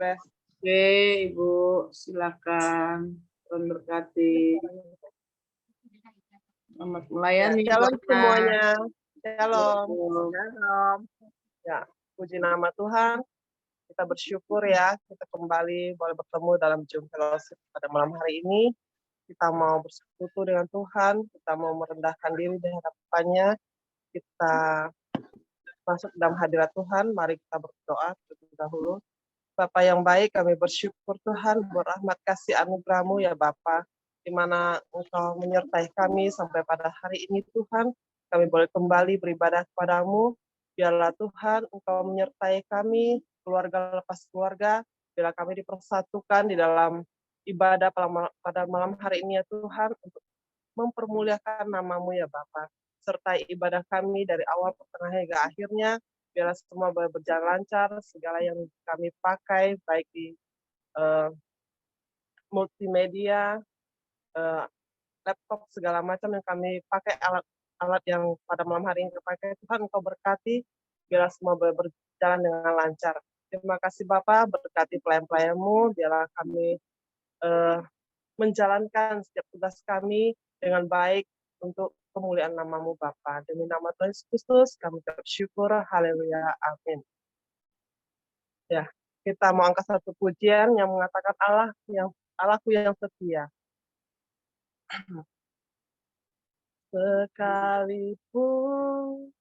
Pres. Oke, Ibu, silakan. Tuhan berkati. Selamat melayani. Shalom semuanya. Shalom. Shalom. Shalom. Ya, puji nama Tuhan. Kita bersyukur ya, kita kembali boleh bertemu dalam Zoom Fellowship pada malam hari ini. Kita mau bersekutu dengan Tuhan, kita mau merendahkan diri di hadapannya. Kita masuk dalam hadirat Tuhan, mari kita berdoa terlebih dahulu. Bapa yang baik, kami bersyukur Tuhan buat rahmat kasih anugerah-Mu ya Bapa, di mana Engkau menyertai kami sampai pada hari ini Tuhan. Kami boleh kembali beribadah kepada-Mu. Biarlah Tuhan Engkau menyertai kami, keluarga lepas keluarga, bila kami dipersatukan di dalam ibadah pada malam hari ini ya Tuhan, untuk mempermuliakan nama-Mu ya Bapa. Sertai ibadah kami dari awal pertengahan hingga akhirnya, biarlah semua boleh berjalan lancar, segala yang kami pakai, baik di multimedia, laptop, segala macam yang kami pakai, alat yang pada malam hari ini pakai, Tuhan Engkau berkati, biarlah semua boleh berjalan dengan lancar. Terima kasih Bapak, berkati pelayan-pelayan-Mu, biarlah kami menjalankan setiap tugas kami dengan baik untuk kemuliaan nama-Mu Bapa. Demi nama Tuhan Yesus Kristus, kami bersyukur. Haleluya. Amin. Ya, kita mau angkat satu pujian yang mengatakan Allahku yang setia. Sekalipun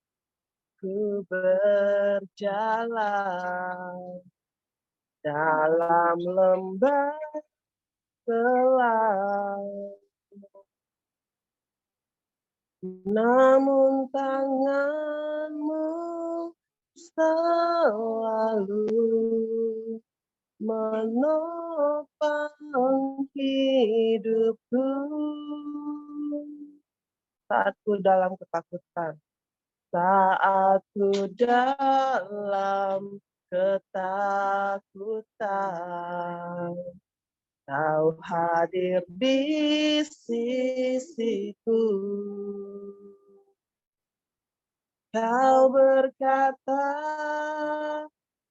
ku berjalan dalam lembah gelap, namun tangan-Mu selalu menopang hidupku. Saat ku dalam ketakutan, saat ku dalam ketakutan, Kau hadir di sisiku. Kau berkata,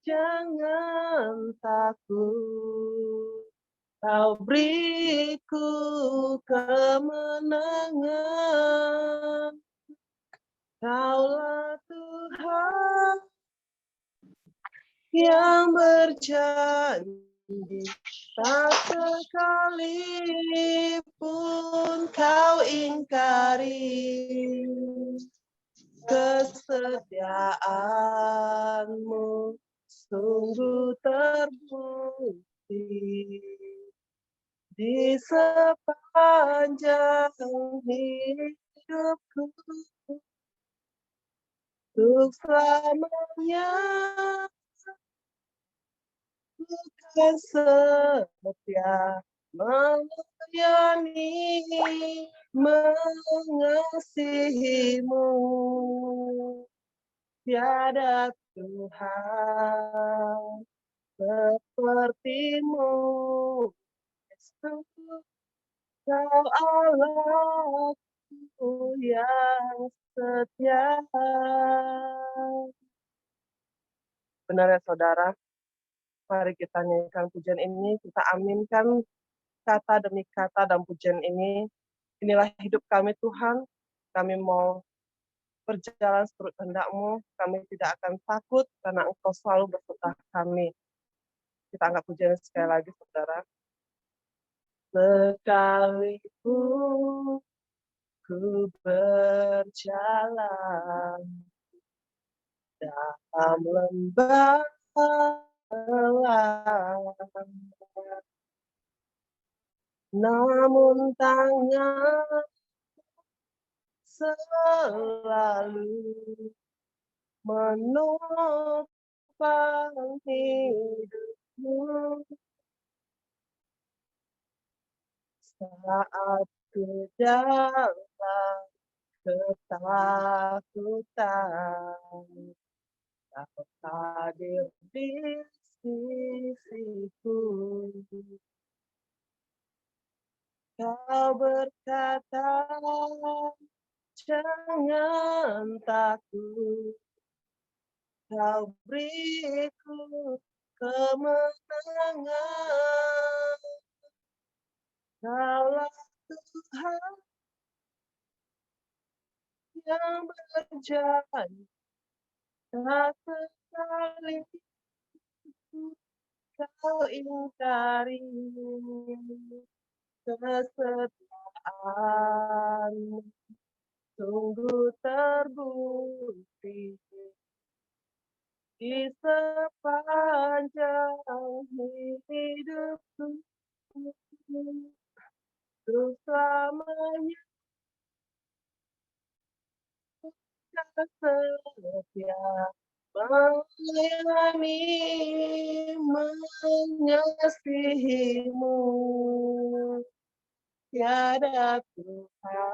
jangan takut. Kau beriku kemenangan. Kaulah Tuhan yang berjanji, tak sekalipun kau ingkari kesetiaan-Mu sungguh terbukti di sepanjang hidupku. Untuk selamanya bukan setia melayani, mengasihi-Mu. Tiada Tuhan seperti-Mu. Yesus, Kau Allahku yang setia. Benar ya saudara, mari kita nyanyikan pujian ini, kita aminkan kata demi kata dalam pujian ini. Inilah hidup kami Tuhan, kami mau berjalan seturut kehendak-Mu, kami tidak akan takut karena Engkau selalu beserta kami. Kita angkat pujian sekali lagi saudara. Sekalipun ku berjalan dalam lembah gelap, namun tangan selalu menopang hidupku. Saat ku dalam ketakutan, Kau hadir di sisiku. Kau berkata, jangan takut. Kau beriku kemenangan. Kaulah Tuhan yang berjanji, tak sekali kau ingkari kesetiaan. Sungguh terbukti di sepanjang hidupku, untuk selamanya kau setia melayani, mengasihimu. Tiada Tuhan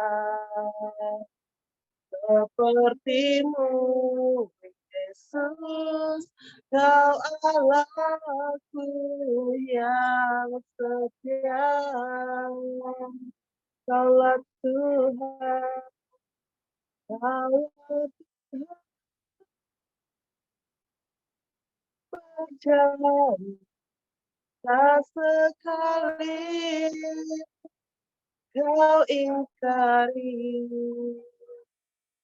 sepertimu, Yesus. Kau Allahku yang setia. Kaulah Tuhan, kaulah Tuhan berjanji, tak sekali kau ingkari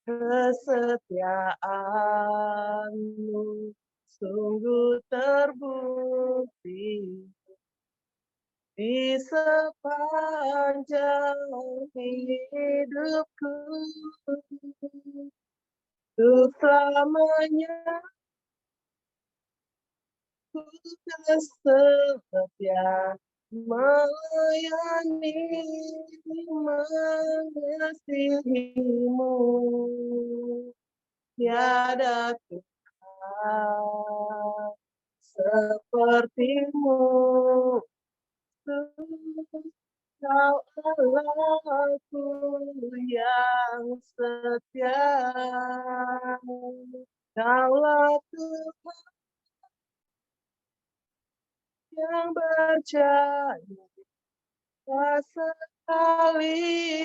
kesetiaanmu. Sungguh terbukti di sepanjang hidupku, untuk selamanya ku akan setia melayani, mengasihimu. Tiada Tuhan sepertimu, Kau Allahku yang setia. Kaulah Tuhan yang berjanji, tak sekali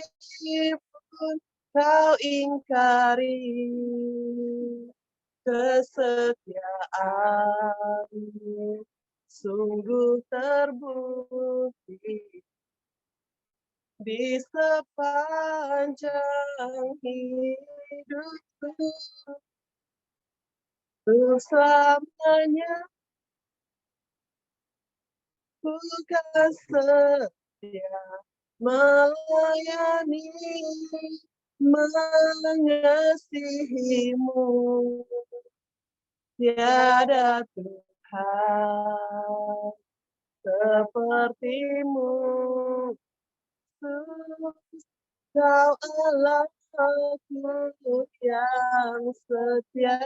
pun kau ingkari kesetiaanmu. Sungguh terbukti di sepanjang hidupku, untuk selamanya ku akan setia melayani, mengasihimu. Tiada Tuhan sepertimu, Kau Allahku yang setia.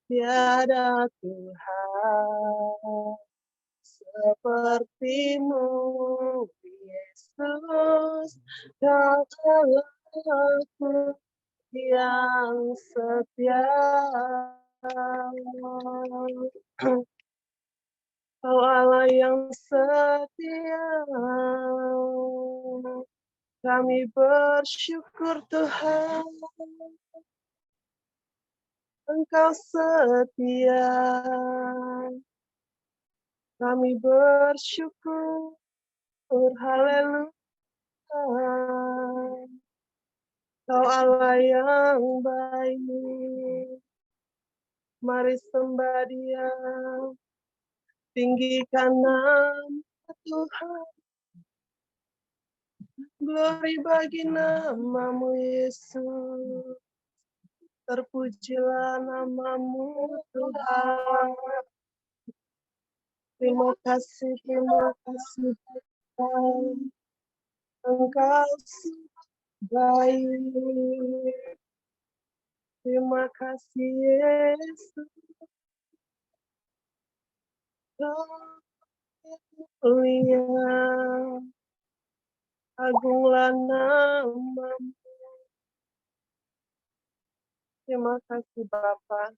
Tiada Tuhan sepertimu, Yesus. Kau Allahku yang setia. Kau Allah yang setia. Kami bersyukur Tuhan, Engkau setia. Kami bersyukur, haleluya. Kau Allah yang baik. Mari sembah Dia, tinggikan nama Tuhan. Glory bagi namamu Yesus. Terpujilah namamu Tuhan. Terima kasih Tuhan. Engkau baik. Terima kasih Yesus. Haleluya. Agunglah namamu. Terima kasih Bapa.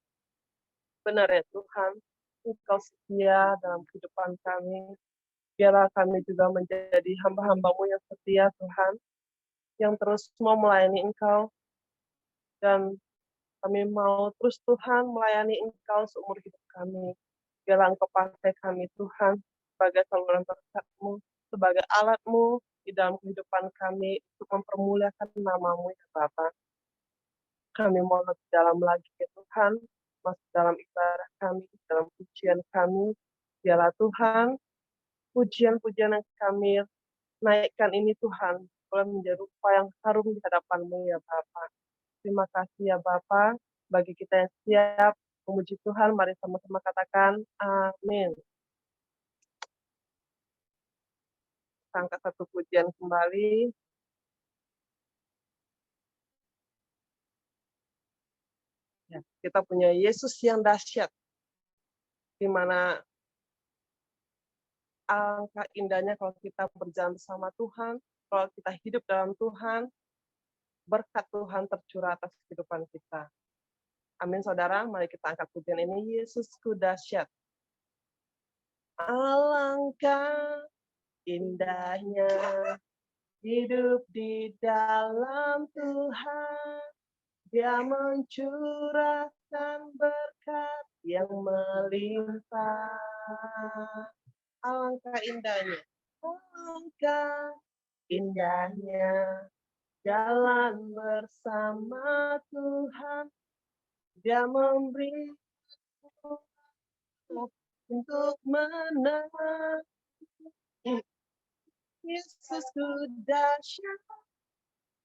Benar ya Tuhan, Engkau setia dalam kehidupan kami. Biarlah kami juga menjadi hamba-hamba-Mu yang setia Tuhan, yang terus mau melayani Engkau dan Kami mau terus Tuhan melayani Engkau seumur hidup kami. Biarlah Engkau pakai kami Tuhan sebagai saluran berkat-Mu, sebagai alat-Mu di dalam kehidupan kami untuk mempermuliakan nama-Mu ya Bapa. Kami mau lebih dalam lagi ya Tuhan, masuk dalam ibadah kami, dalam pujian kami. Biarlah Tuhan, pujian-pujian yang kami naikkan ini Tuhan, boleh menjadi rupa yang harum di hadapan-Mu ya Bapa. Terima kasih ya Bapa, bagi kita yang siap memuji Tuhan, mari sama-sama katakan amin. Kita angkat satu pujian kembali. Ya, kita punya Yesus yang dahsyat, di mana alangkah indahnya kalau kita berjalan bersama Tuhan, kalau kita hidup dalam Tuhan, berkat Tuhan tercurah atas kehidupan kita. Amin saudara, mari kita angkat pujian ini, Yesusku dahsyat. Alangkah indahnya hidup di dalam Tuhan, Dia mencurahkan berkat yang melimpah. Alangkah indahnya, alangkah indahnya jalan bersama Tuhan. Dia memberi untuk menang. Yesusku dahsyat,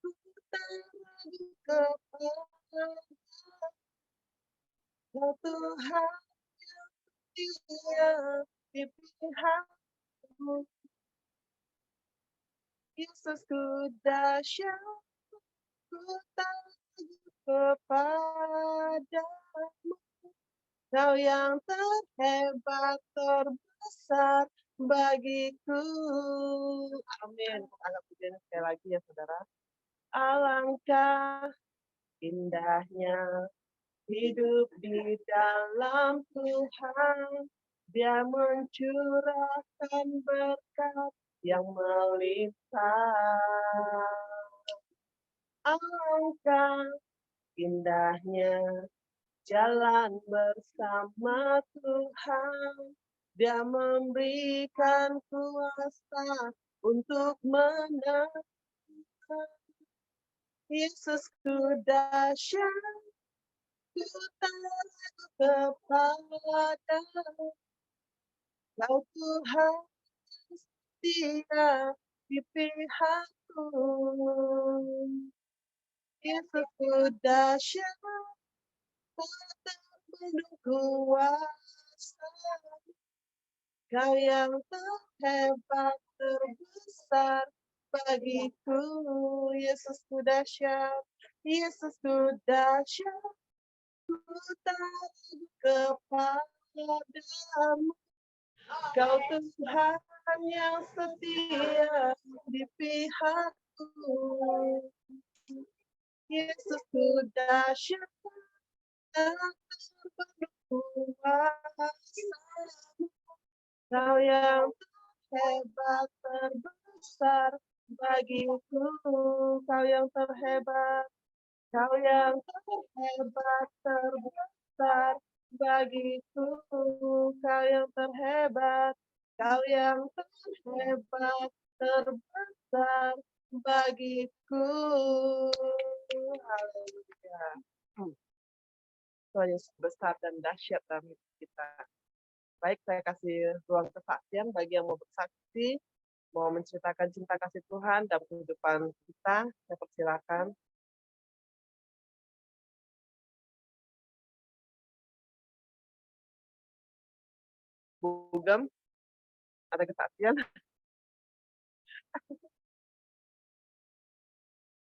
ku tak ragu kepada Tuhan yang setia di pihakku. Yesusku dahsyat, ku tak ragu kepadamu. Kau yang terhebat, terbesar bagiku. Amin. Angkat pujian sekali lagi ya saudara. Alangkah indahnya hidup di dalam Tuhan. Dia mencurahkan berkat yang melimpah. Alangkah indahnya jalan bersama Tuhan. Dia memberikan kuasa untuk menang. Yesusku dahsyat, ku tak ragu kepada Kau Tuhan setia di pihakku. Yesusku dahsyat, tak penuh kuasa. Kau yang terhebat, terbesar bagiku. Yesusku dahsyat, Yesusku dahsyat, ku tak ragu kepadamu. Kau Tuhan yang setia di pihakku. Yesusku dahsyat, tak penuh kuasa. Kau yang terhebat, terbesar bagiku. Kau yang terhebat, Kau yang terhebat, terbesar bagiku. Kau yang terhebat, Kau yang terhebat, terbesar bagiku. Haleluya. Tuhan Yesus besar dan dahsyat dalam hidup kita. Baik, saya kasih ruang kesaksian bagi yang mau bersaksi, mau menceritakan cinta kasih Tuhan dalam kehidupan kita. Saya persilakan. Bugem, ada kesaksian?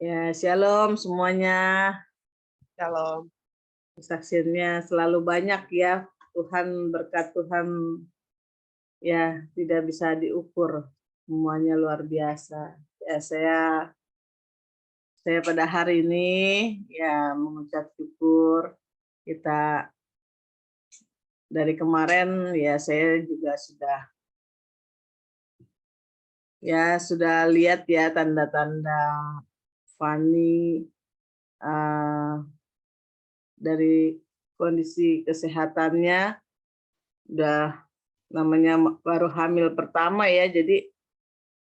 Ya, shalom semuanya. Shalom. Kesaksiannya selalu banyak ya. Tuhan, berkat Tuhan ya tidak bisa diukur. Semuanya luar biasa. Ya, saya pada hari ini ya mengucap syukur. Kita dari kemarin ya saya juga sudah lihat ya tanda-tanda Fani dari kondisi kesehatannya, udah namanya baru hamil pertama ya, jadi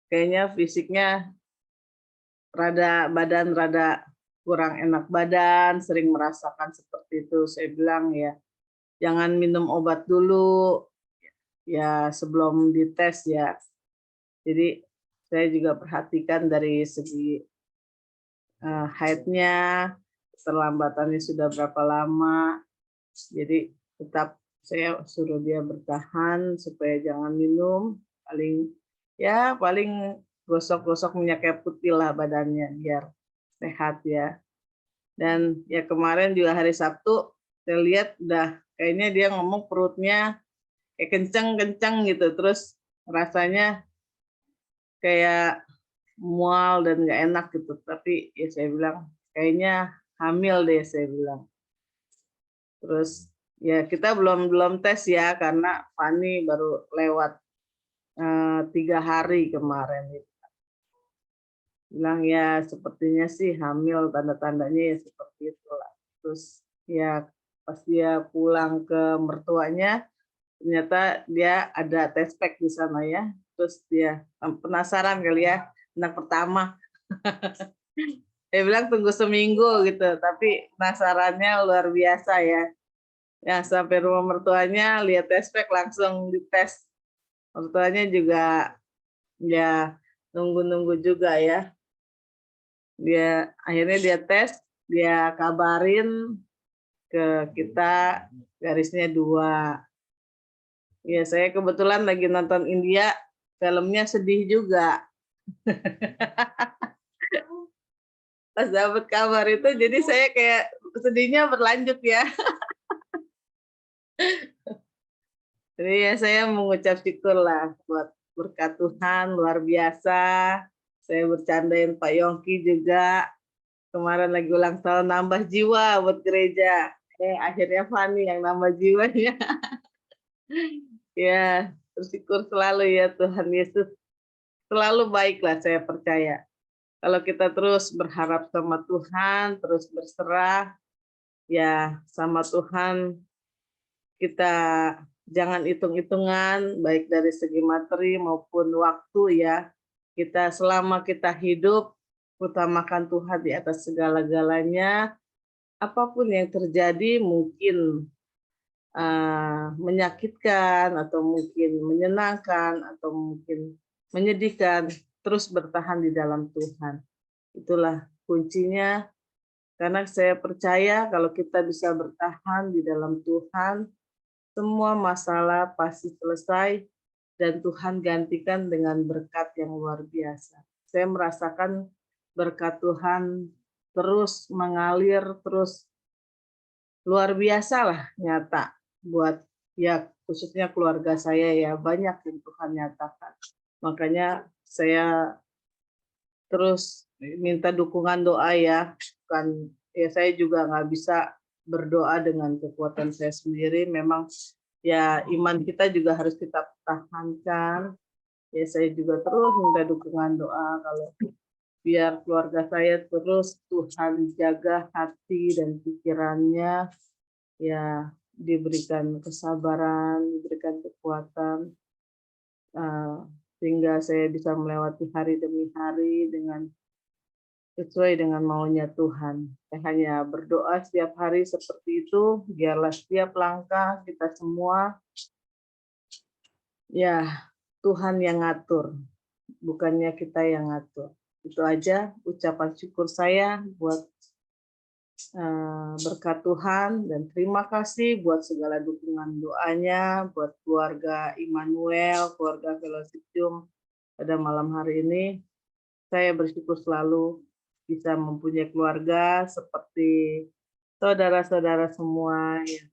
kayaknya fisiknya badan rada kurang enak badan, sering merasakan seperti itu. Saya bilang ya, jangan minum obat dulu ya sebelum dites ya. Jadi saya juga perhatikan dari segi haidnya, keterlambatannya sudah berapa lama. Jadi tetap saya suruh dia bertahan supaya jangan minum, paling gosok-gosok minyak kayu putih lah badannya biar sehat ya. Dan ya kemarin juga hari Sabtu saya lihat udah kayaknya dia ngomong perutnya kayak kenceng-kenceng gitu, terus rasanya kayak mual dan nggak enak gitu. Tapi ya saya bilang kayaknya hamil deh saya bilang. Terus ya kita belum tes ya karena Fani baru lewat 3 hari kemarin. Bilang ya sepertinya sih hamil, tanda-tandanya ya seperti itulah. Terus ya pas dia pulang ke mertuanya, ternyata dia ada test pack di sana ya. Terus dia penasaran kali ya, anak pertama. Dia bilang tunggu seminggu gitu, tapi penasarannya luar biasa ya. Ya sampai rumah mertuanya lihat test pack langsung dites. Mertuanya juga ya nunggu-nunggu juga ya. Akhirnya dia tes, dia kabarin ke kita garisnya 2. Ya saya kebetulan lagi nonton India, filmnya sedih juga. Pas dapat kabar itu jadi saya kayak sedihnya berlanjut ya. Jadi ya saya mengucap syukur lah buat berkat Tuhan luar biasa. Saya bercandain Pak Yongki juga. Kemarin lagi ulang tahun nambah jiwa buat gereja. Akhirnya Fani yang nambah jiwanya. Ya, bersyukur selalu ya Tuhan Yesus. Selalu baiklah saya percaya. Kalau kita terus berharap sama Tuhan, terus berserah, ya sama Tuhan kita jangan hitung-hitungan, baik dari segi materi maupun waktu ya. Selama kita hidup, utamakan Tuhan di atas segala-galanya. Apapun yang terjadi mungkin menyakitkan atau mungkin menyenangkan atau mungkin menyedihkan, terus bertahan di dalam Tuhan. Itulah kuncinya, karena saya percaya kalau kita bisa bertahan di dalam Tuhan, semua masalah pasti selesai dan Tuhan gantikan dengan berkat yang luar biasa. Saya merasakan berkat Tuhan terus mengalir, terus luar biasa lah nyata buat ya khususnya keluarga saya ya, banyak yang Tuhan nyatakan. Makanya saya terus minta dukungan doa ya, bukan ya saya juga nggak bisa berdoa dengan kekuatan saya sendiri, memang ya iman kita juga harus kita pertahankan. Ya saya juga terus minta dukungan doa kalau biar keluarga saya terus Tuhan jaga hati dan pikirannya, ya diberikan kesabaran, diberikan kekuatan, sehingga saya bisa melewati hari demi hari sesuai dengan maunya Tuhan. Saya hanya berdoa setiap hari seperti itu, biarlah setiap langkah kita semua, ya Tuhan yang ngatur, bukannya kita yang ngatur. Itu aja ucapan syukur saya buat berkat Tuhan, dan terima kasih buat segala dukungan doanya buat keluarga Immanuel, keluarga Fellowship Jum pada malam hari ini. Saya bersyukur selalu bisa mempunyai keluarga seperti saudara-saudara semua yang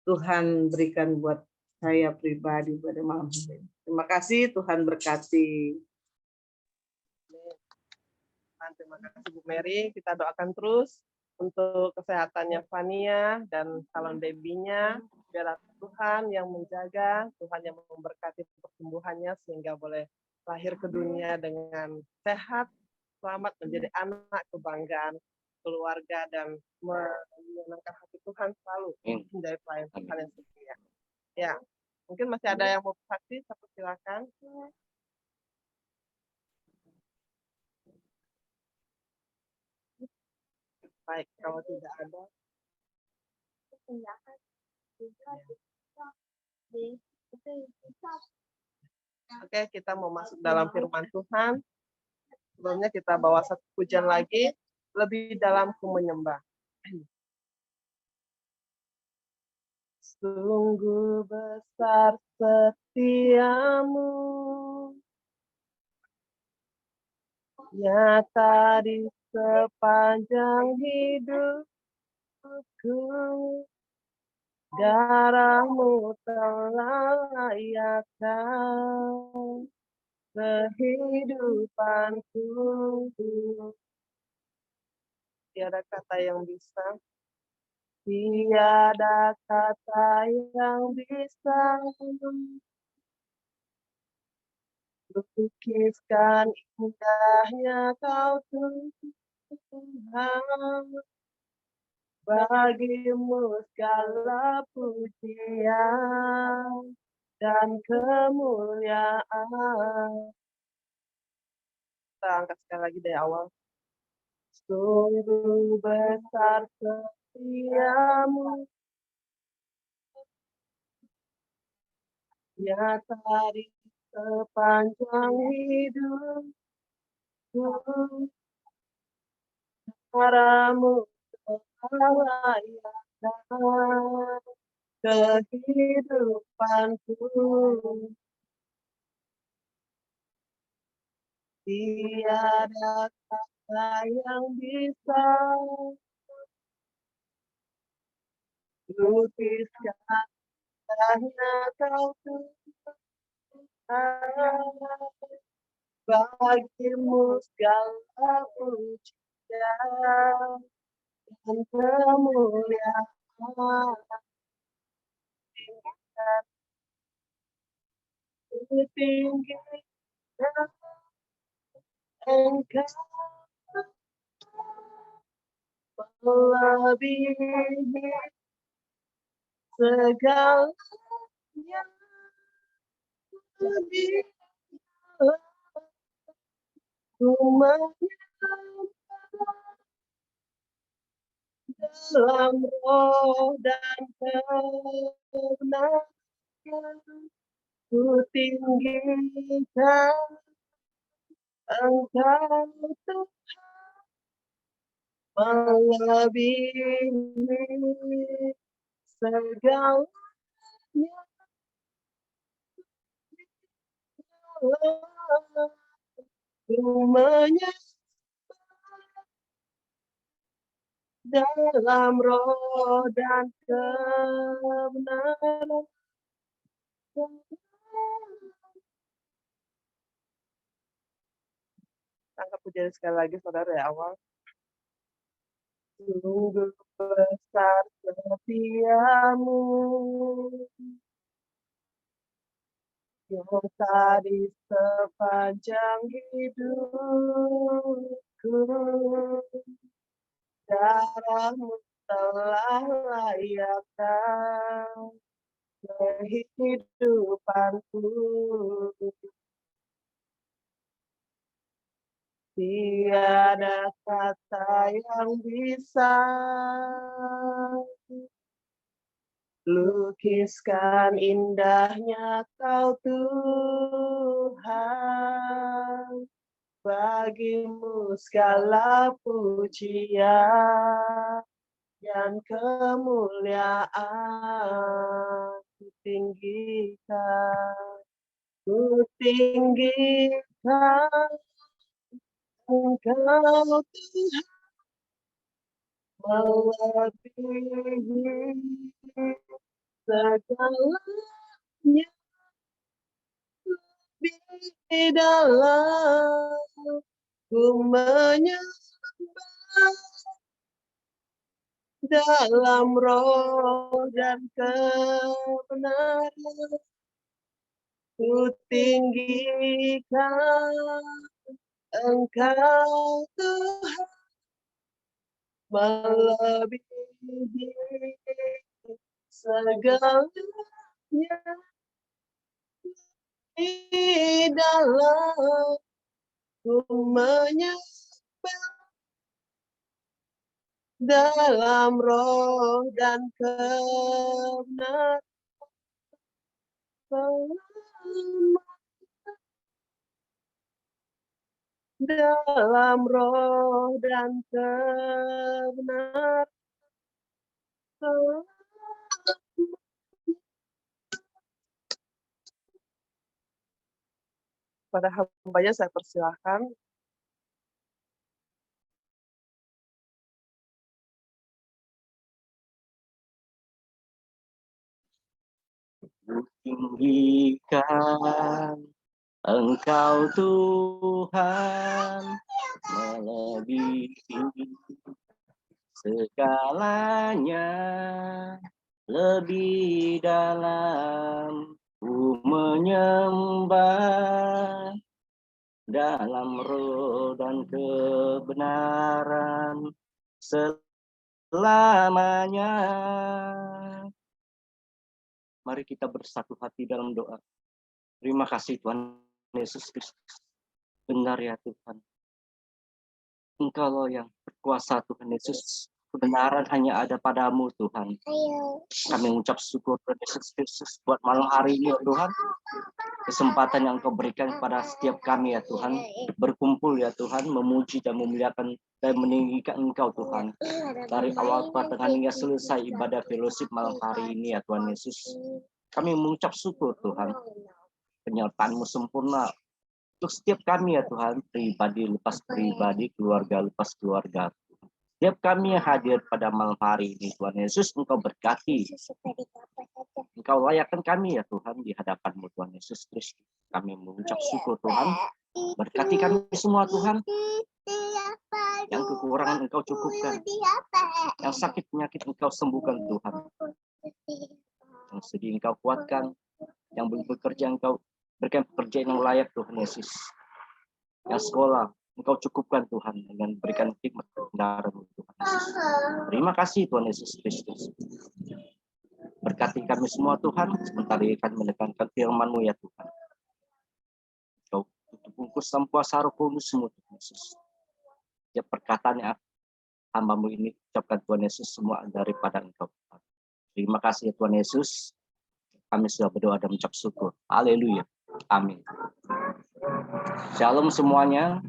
Tuhan berikan buat saya pribadi pada malam hari ini. Terima kasih, Tuhan berkati. Terima kasih Bu Mary. Kita doakan terus untuk kesehatannya Fania dan calon baby-nya. Biar Tuhan yang menjaga, Tuhan yang memberkati pertumbuhannya sehingga boleh lahir ke dunia dengan sehat, selamat, menjadi anak kebanggaan keluarga, dan menyenangkan hati Tuhan selalu dari pelayan Tuhan yang setia. Ya, mungkin masih ada yang mau bersaksi, silakan. Baik, kalau tidak ada. Oke, kita mau masuk dalam firman Tuhan. Sebelumnya kita bawa satu pujian lagi, lebih dalam ku menyembah. Sungguh besar setiamu, nyata di sepanjang hidupku. Darahmu telah layakkan kehidupanku. Tiada kata yang bisa, tiada kata yang bisa lukiskan indahnya Kau Tuhan. Bagimu segala pujian dan kemuliaan. Kita angkat sekali lagi dari awal. Sungguh besar setiamu, nyata di sepanjang hidupku. Darahmu telah layakkan kehidupanku. Tiada kata yang bisa lukiskan indahnya Kau Tuhan. Bagimu segala pujian dan kemuliaan. Tinggi Engkau melebihi segalanya, lebih ku menyembah dalam roh dan kebenaran. Ku tinggikan Engkau Tuhan, melebihi segalanya. Ku menyembah dalam roh dan kebenaran. Tangkap pujian sekali lagi, saudara, ya awal. Sungguh besar setiamu, nyata di sepanjang hidupku. Darahmu telah layakkan kehidupanku. Tiada kata yang bisa lukiskan indahnya Kau Tuhan. Bagimu segala pujian dan kemuliaan. Ku tinggikan Engkau Tuhan, melebihi segalanya, lebih dalam ku menyembah dalam roh dan kebenaran. Ku tinggikan Engkau Tuhan, melebihi segalanya di dalam menyembah dalam roh dan kebenaran dalam roh dan kebenaran. Pada hambanya saya persilahkan. Tinggikan Engkau Tuhan melebihi segalanya, lebih dalam ku menyembah dalam roh dan kebenaran selamanya. Mari kita bersatu hati dalam doa. Terima kasih Tuhan Yesus Kristus. Benar ya Tuhan. Engkau yang berkuasa Tuhan Yesus. Kebenaran hanya ada padamu Tuhan. Kami mengucap syukur Tuhan Yesus Kristus buat malam hari ini ya Tuhan. Kesempatan yang Engkau berikan kepada setiap kami ya Tuhan. Berkumpul ya Tuhan, memuji dan memuliakan dan meninggikan Engkau Tuhan. Dari awal pertengahan hingga selesai ibadah fellowship malam hari ini ya Tuhan Yesus. Kami mengucap syukur Tuhan. Penyertaan-Mu sempurna untuk setiap kami ya Tuhan, pribadi lepas pribadi, keluarga lepas keluarga. Setiap kami yang hadir pada malam hari ini Tuhan Yesus, Engkau berkati. Engkau layakkan kami ya Tuhan di hadapan-Mu Tuhan Yesus Kristus. Kami mengucap syukur Tuhan. Berkati kami semua Tuhan. Yang kekurangan Engkau cukupkan. Yang sakit penyakit Engkau sembuhkan Tuhan. Yang sedih Engkau kuatkan. Yang belum bekerja Engkau berikan pekerjaan yang layak Tuhan Yesus. Yang sekolah Engkau cukupkan Tuhan dengan berikan hikmat kebenaran Tuhan Yesus. Terima kasih Tuhan Yesus Kristus. Berkati kami semua Tuhan, sementara kami menekankan firman-Mu ya Tuhan. Engkau tutup bungkus dan puasa Roh Kudus-Mu Tuhan Yesus. Setiap perkataan yang hamba-Mu ini ucapkan Tuhan Yesus semua daripada Engkau. Terima kasih Tuhan Yesus. Kami sudah berdoa dan mengucap syukur. Haleluya. Amin. Shalom semuanya.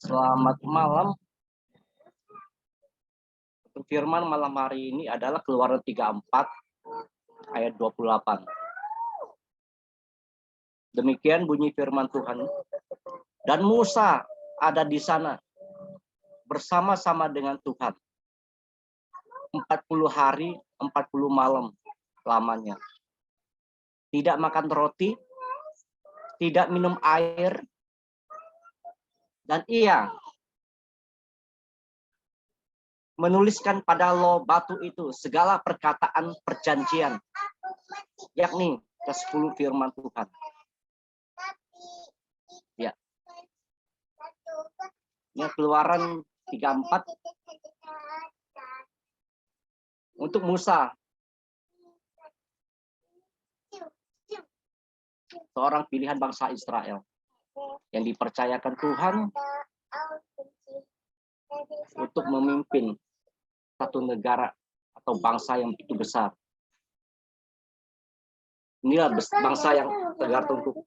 Selamat malam. Firman malam hari ini adalah Keluaran 34 ayat 28. Demikian bunyi firman Tuhan. Dan Musa ada di sana bersama-sama dengan Tuhan 40 hari 40 malam lamanya. Tidak makan roti, tidak minum air, dan ia menuliskan pada loh batu itu segala perkataan perjanjian, yakni ke-10 firman Tuhan. Ya. Ini Keluaran 34 untuk Musa, seorang pilihan bangsa Israel yang dipercayakan Tuhan untuk memimpin satu negara atau bangsa yang begitu besar. Inilah bangsa yang tegar tunggu,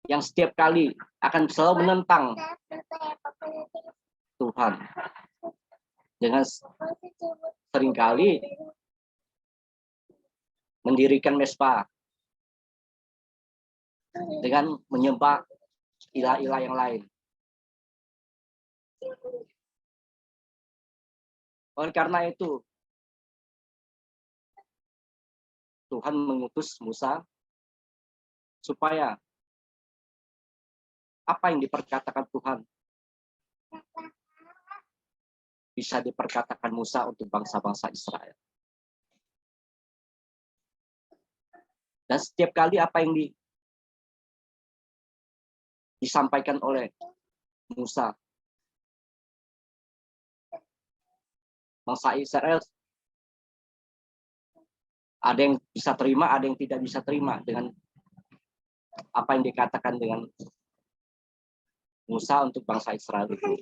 yang setiap kali akan selalu menentang Tuhan, dengan seringkali mendirikan mezbah dengan menyembah ilah-ilah yang lain. Oleh karena itu, Tuhan mengutus Musa supaya apa yang diperkatakan Tuhan bisa diperkatakan Musa untuk bangsa-bangsa Israel. Dan setiap kali apa yang disampaikan oleh Musa bangsa Israel ada yang bisa terima, ada yang tidak bisa terima dengan apa yang dikatakan dengan Musa untuk bangsa Israel itu.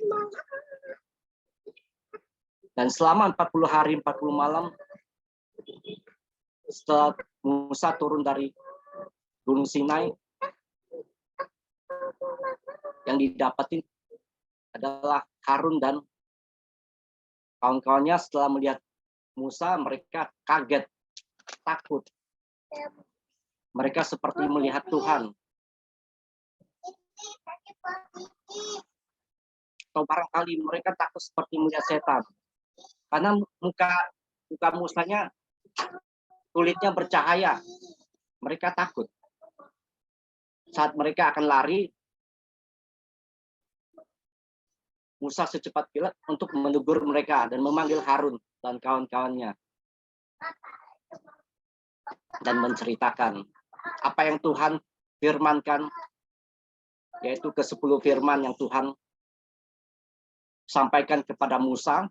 Dan selama 40 hari 40 malam setelah Musa turun dari Gunung Sinai, yang didapatin adalah Harun dan kawan-kawannya. Setelah melihat Musa, mereka kaget, takut. Mereka seperti melihat Tuhan. Atau barangkali mereka takut seperti melihat setan. Karena muka Musanya, kulitnya bercahaya. Mereka takut. Saat mereka akan lari, Musa secepat kilat untuk menegur mereka dan memanggil Harun dan kawan-kawannya. Dan menceritakan apa yang Tuhan firmankan, yaitu ke-10 firman yang Tuhan sampaikan kepada Musa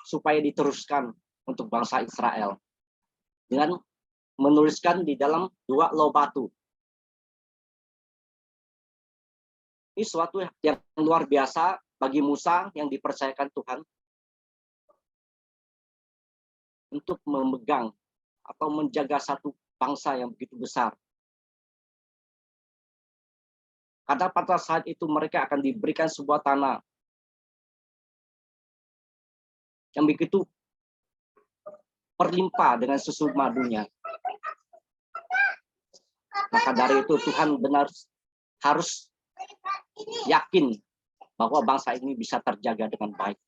supaya diteruskan untuk bangsa Israel dengan menuliskan di dalam 2 loh batu. Ini suatu yang luar biasa bagi Musa yang dipercayakan Tuhan untuk memegang atau menjaga satu bangsa yang begitu besar. Karena pada saat itu mereka akan diberikan sebuah tanah yang begitu berlimpah dengan susu madunya. Maka dari itu Tuhan benar harus yakin bahwa bangsa ini bisa terjaga dengan baik.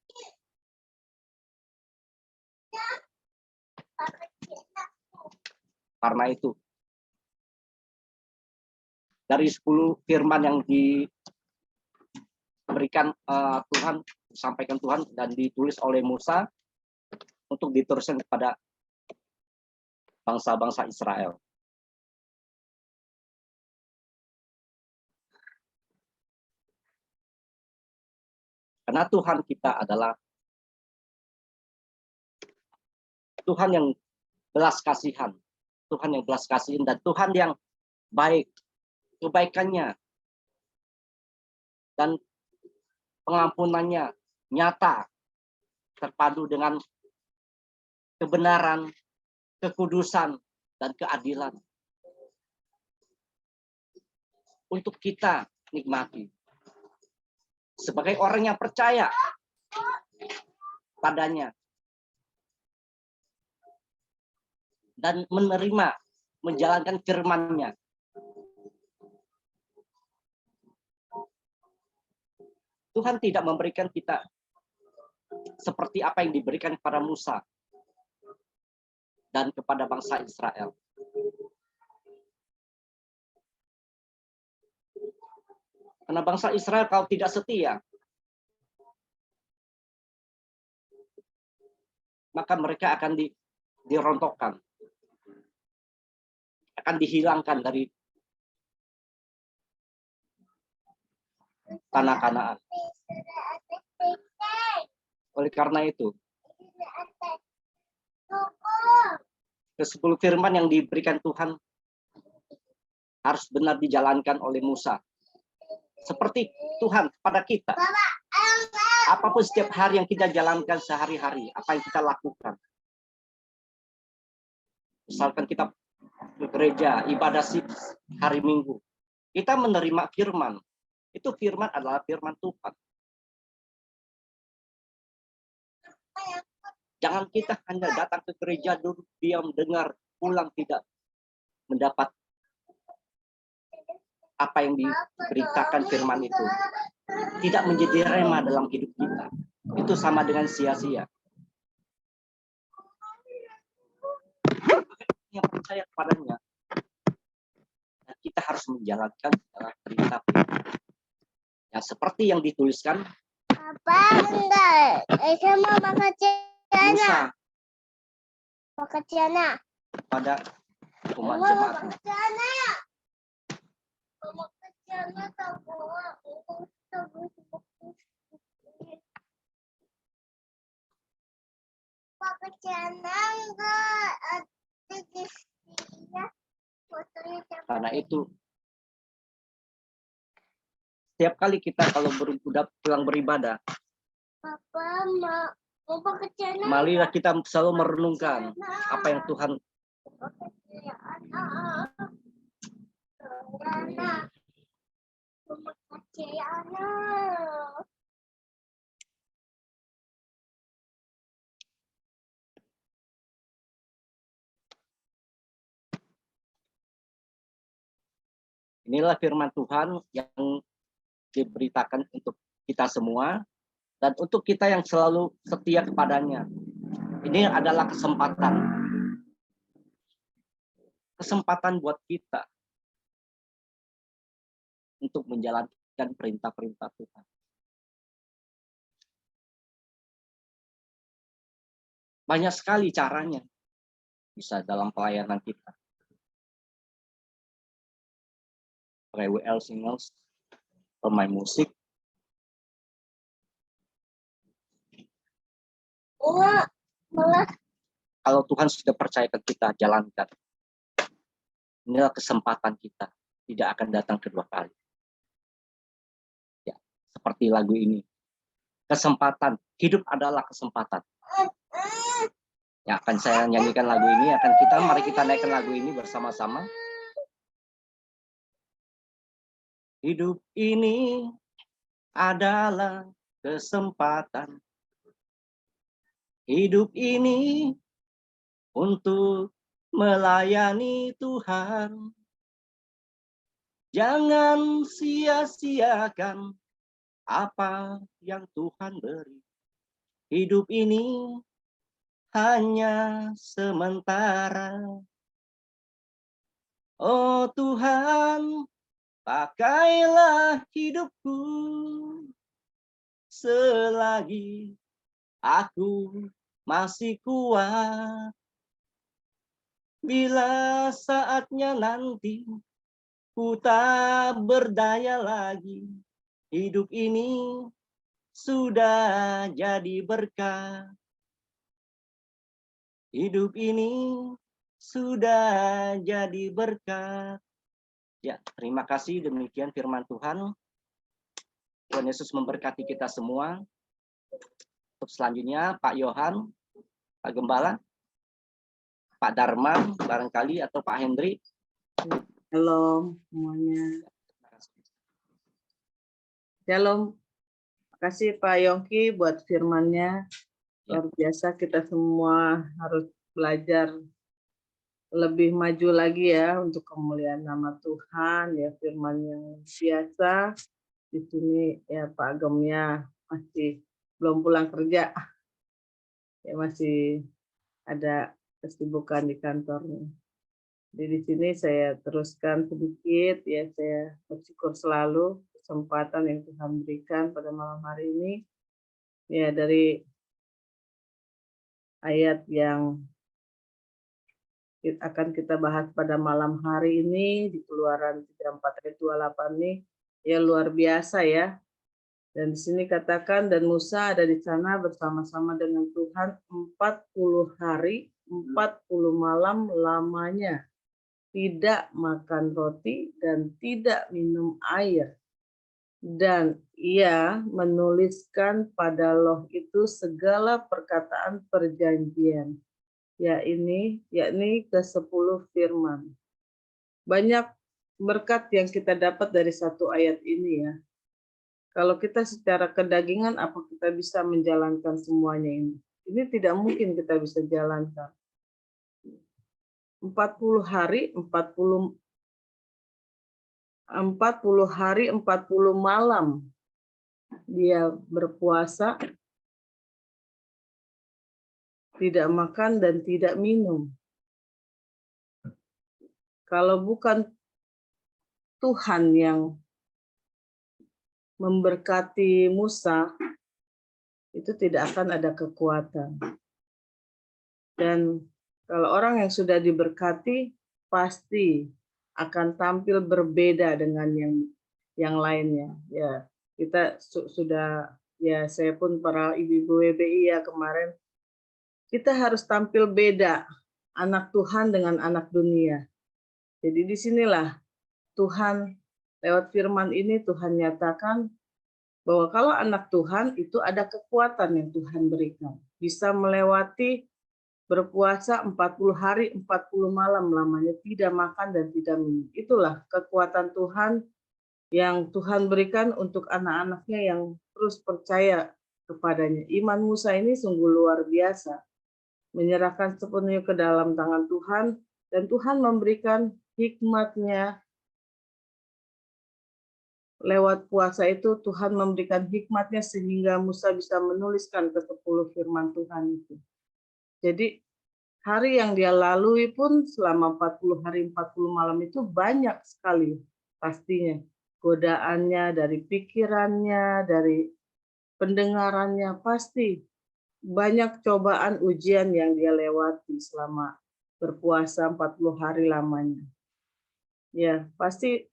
Karena itu, dari 10 firman yang diberikan Tuhan, disampaikan Tuhan dan ditulis oleh Musa untuk diteruskan kepada bangsa-bangsa Israel. Karena Tuhan kita adalah Tuhan yang belas kasihan, Tuhan yang belas kasihan, dan Tuhan yang baik. Kebaikannya dan pengampunannya nyata, terpadu dengan kebenaran, kekudusan, dan keadilan. Untuk kita nikmati. Sebagai orang yang percaya padanya dan menerima, menjalankan firman-Nya. Tuhan tidak memberikan kita seperti apa yang diberikan kepada Musa dan kepada bangsa Israel. Karena bangsa Israel kalau tidak setia, maka mereka akan dirontokkan, akan dihilangkan dari tanah Kanaan. Oleh karena itu, ke-10 firman yang diberikan Tuhan harus benar dijalankan oleh Musa. Seperti Tuhan pada kita. Apapun setiap hari yang kita jalankan sehari-hari, apa yang kita lakukan. Misalkan kita ke gereja, ibadah hari Minggu. Kita menerima firman. Itu firman adalah firman Tuhan. Jangan kita hanya datang ke gereja, duduk, diam, dengar, pulang, tidak mendapat apa yang diberitakan firman itu. Tidak menjadi rema dalam hidup kita. Itu sama dengan sia-sia. Yang percaya kepadanya, dan kita harus menjalankan perintah yang seperti yang dituliskan apa enggak saya mau makan Musa pada umat jemaat. pakai celana enggak? Ada di sini. Fotonya Karena itu, setiap kali kita kalau pulang beribadah, Papa mau pakai celana. marilah kita selalu merenungkan apa yang Tuhan Pakai celana. Celana. Mau pakai celana. inilah firman Tuhan yang diberitakan untuk kita semua dan untuk kita yang selalu setia kepadanya. Ini adalah kesempatan buat kita untuk menjalankan perintah-perintah Tuhan. Banyak sekali caranya bisa dalam pelayanan kita. Pakai WL singles, bermain musik, Malah kalau Tuhan sudah percayakan kita jalankan. Inilah kesempatan kita, tidak akan datang kedua kali. Ya, seperti lagu ini. Kesempatan, hidup adalah kesempatan. Ya, akan saya nyanyikan lagu ini, mari kita naikkan lagu ini bersama-sama. Hidup ini adalah kesempatan. Hidup ini untuk melayani Tuhan. Jangan sia-siakan apa yang Tuhan beri. Hidup ini hanya sementara. Oh Tuhan, pakailah hidupku selagi aku masih kuat. Bila saatnya nanti ku tak berdaya lagi, hidup ini sudah jadi berkah. Hidup ini sudah jadi berkat. Ya, terima kasih. Demikian firman Tuhan. Tuhan Yesus memberkati kita semua. Untuk selanjutnya, Pak Yohan, Pak Gembala, Pak Darman, barangkali, atau Pak Hendri. Shalom semuanya. Shalom. Makasih Pak Yongki buat firman-Nya. Luar biasa, kita semua harus belajar lebih maju lagi ya untuk kemuliaan nama Tuhan. Ya, firman yang biasa. Di sini ya Pak Agemnya masih belum pulang kerja. Ya masih ada kesibukan di kantornya. Jadi di sini saya teruskan sedikit, ya saya bersyukur selalu kesempatan yang Tuhan berikan pada malam hari ini. Ya dari ayat yang akan kita bahas pada malam hari ini di Keluaran 34 ayat 28 nih, ya luar biasa ya. Dan di sini katakan, dan Musa ada di sana bersama-sama dengan Tuhan 40 hari, 40 malam lamanya. Tidak makan roti dan tidak minum air. Dan ia menuliskan pada loh itu segala perkataan perjanjian, yakni ke-10 firman. Banyak berkat yang kita dapat dari satu ayat ini ya. Kalau kita secara kedagingan, apa kita bisa menjalankan semuanya ini? Ini tidak mungkin kita bisa jalankan. 40 hari, 40 hari, 40 malam dia berpuasa, tidak makan dan tidak minum. Kalau bukan Tuhan yang memberkati Musa, itu tidak akan ada kekuatan. Dan kalau orang yang sudah diberkati, pasti akan tampil berbeda dengan yang lainnya. Ya, kita sudah, ya saya pun para ibu-ibu WBI ya kemarin kita harus tampil beda, anak Tuhan dengan anak dunia. Jadi disinilah Tuhan, lewat firman ini Tuhan nyatakan bahwa kalau anak Tuhan itu ada kekuatan yang Tuhan berikan. Bisa melewati berpuasa 40 hari, 40 malam lamanya, tidak makan dan tidak minum. Itulah kekuatan Tuhan yang Tuhan berikan untuk anak-anaknya yang terus percaya kepadanya. Iman Musa ini sungguh luar biasa. Menyerahkan sepenuhnya ke dalam tangan Tuhan, dan Tuhan memberikan hikmat-Nya. Lewat puasa itu Tuhan memberikan hikmat-Nya sehingga Musa bisa menuliskan ke-10 firman Tuhan itu. Jadi hari yang dia lalui pun selama 40 hari 40 malam itu banyak sekali pastinya. Godaannya dari pikirannya, dari pendengarannya, pasti banyak cobaan ujian yang dia lewati selama berpuasa 40 hari lamanya. Ya, pasti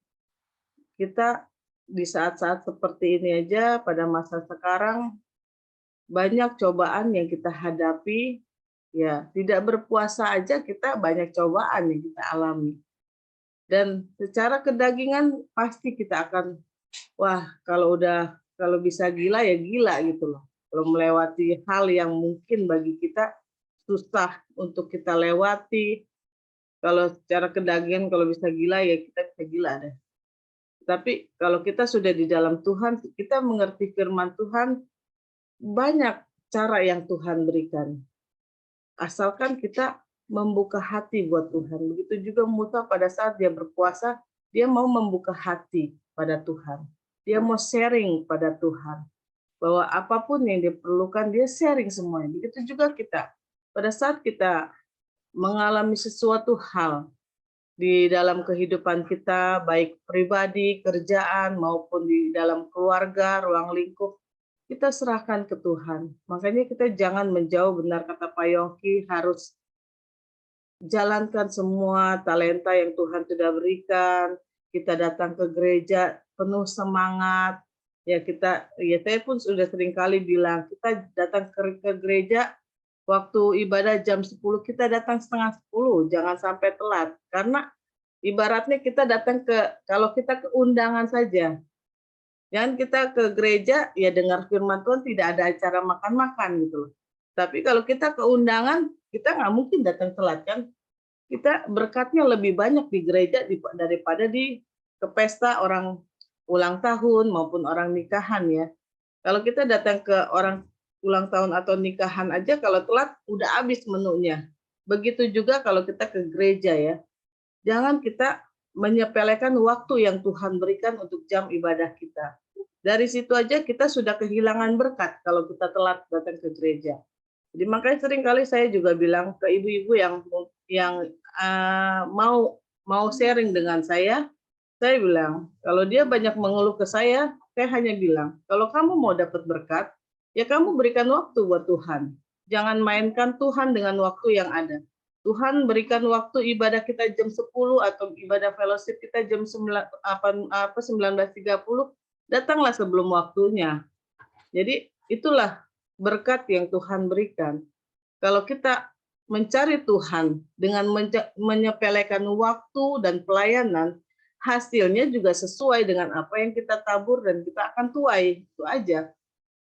kita di saat-saat seperti ini aja pada masa sekarang banyak cobaan yang kita hadapi. Ya, tidak berpuasa aja kita banyak cobaan yang kita alami. Dan secara kedagingan pasti kita akan, wah kalau bisa gila ya gila gitu loh. Kalau melewati hal yang mungkin bagi kita susah untuk kita lewati. Kalau secara kedagingan kalau bisa gila ya kita bisa gila deh. Tapi kalau kita sudah di dalam Tuhan, kita mengerti firman Tuhan, banyak cara yang Tuhan berikan. Asalkan kita membuka hati buat Tuhan. Begitu juga Musa pada saat dia berpuasa, dia mau membuka hati pada Tuhan. Dia mau sharing pada Tuhan. Bahwa apapun yang diperlukan, dia sharing semuanya. Begitu juga kita. Pada saat kita mengalami sesuatu hal di dalam kehidupan kita, baik pribadi, kerjaan, maupun di dalam keluarga, ruang lingkup, kita serahkan ke Tuhan. Makanya kita jangan menjauh, benar kata Pak Yongki, harus jalankan semua talenta yang Tuhan sudah berikan. Kita datang ke gereja penuh semangat. Ya saya pun sudah sering kali bilang, kita datang ke gereja waktu ibadah jam 10, kita datang setengah 10, jangan sampai telat. Karena ibaratnya kita datang kalau kita ke undangan saja. Jangan kita ke gereja, ya dengar firman Tuhan, tidak ada acara makan-makan gitu loh. Tapi kalau kita ke undangan, kita nggak mungkin datang telat kan. Kita berkatnya lebih banyak di gereja daripada ke pesta orang ulang tahun maupun orang nikahan ya. Kalau kita datang ke orang ulang tahun atau nikahan aja, kalau telat udah habis menunya. Begitu juga kalau kita ke gereja ya. Jangan kita menyepelekan waktu yang Tuhan berikan untuk jam ibadah kita. Dari situ aja kita sudah kehilangan berkat kalau kita telat datang ke gereja. Jadi makanya seringkali saya juga bilang ke ibu-ibu yang mau sharing dengan saya bilang, kalau dia banyak mengeluh ke saya hanya bilang, kalau kamu mau dapat berkat, ya kamu berikan waktu buat Tuhan. Jangan mainkan Tuhan dengan waktu yang ada. Tuhan berikan waktu ibadah kita jam 10 atau ibadah fellowship kita jam 19.30, datanglah sebelum waktunya. Jadi itulah berkat yang Tuhan berikan. Kalau kita mencari Tuhan dengan menyepelekan waktu dan pelayanan, hasilnya juga sesuai dengan apa yang kita tabur dan kita akan tuai. Itu aja.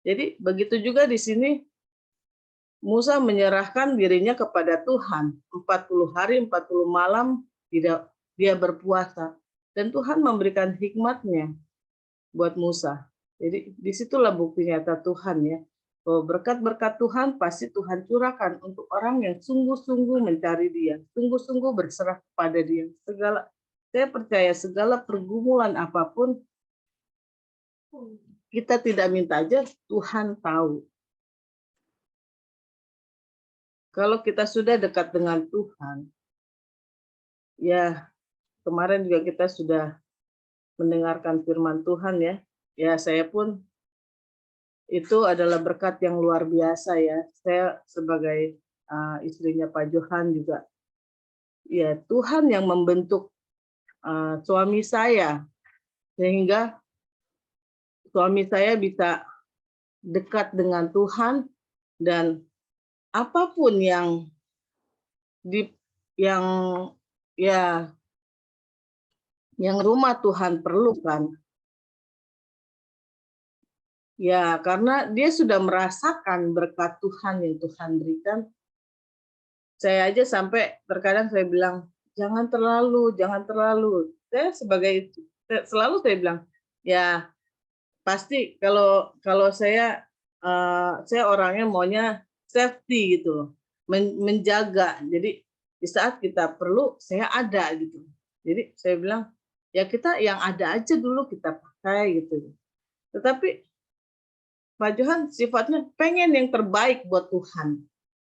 Jadi begitu juga di sini Musa menyerahkan dirinya kepada Tuhan. 40 hari, 40 malam dia berpuasa. Dan Tuhan memberikan hikmat-Nya buat Musa. Jadi disitulah bukti nyata Tuhan ya. Bahwa berkat-berkat Tuhan pasti Tuhan curahkan untuk orang yang sungguh-sungguh mencari Dia. Sungguh-sungguh berserah kepada Dia. Saya percaya segala pergumulan apapun, kita tidak minta aja, Tuhan tahu. Kalau kita sudah dekat dengan Tuhan, ya kemarin juga kita sudah mendengarkan firman Tuhan ya. Ya saya pun itu adalah berkat yang luar biasa ya. Saya sebagai istrinya Pak Johan juga, ya Tuhan yang membentuk suami saya sehingga suami saya bisa dekat dengan Tuhan dan apapun yang yang ya yang rumah Tuhan perlukan, ya karena dia sudah merasakan berkat Tuhan yang Tuhan berikan. Saya aja sampai terkadang saya bilang, jangan terlalu, jangan terlalu. Selalu saya bilang, ya pasti kalau saya orangnya maunya safety gitu loh, menjaga. Jadi di saat kita perlu saya ada gitu. Jadi saya bilang ya kita yang ada aja dulu kita pakai gitu. Tetapi Pak Johan sifatnya pengen yang terbaik buat Tuhan,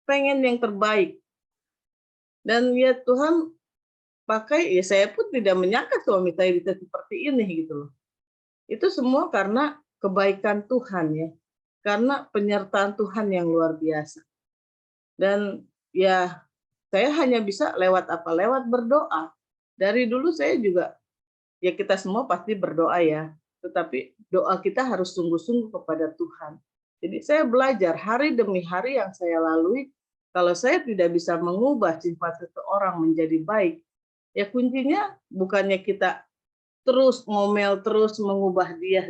pengen yang terbaik. Dan ya Tuhan pakai, ya saya pun tidak menyangka suami saya bisa seperti ini gitu loh. Itu semua karena kebaikan Tuhan ya, karena penyertaan Tuhan yang luar biasa. Dan ya saya hanya bisa lewat apa? Lewat berdoa. Dari dulu saya juga, ya kita semua pasti berdoa ya, tetapi doa kita harus sungguh-sungguh kepada Tuhan. Jadi saya belajar hari demi hari yang saya lalui, kalau saya tidak bisa mengubah sifat seseorang menjadi baik, ya kuncinya bukannya kita terus ngomel, terus mengubah dia,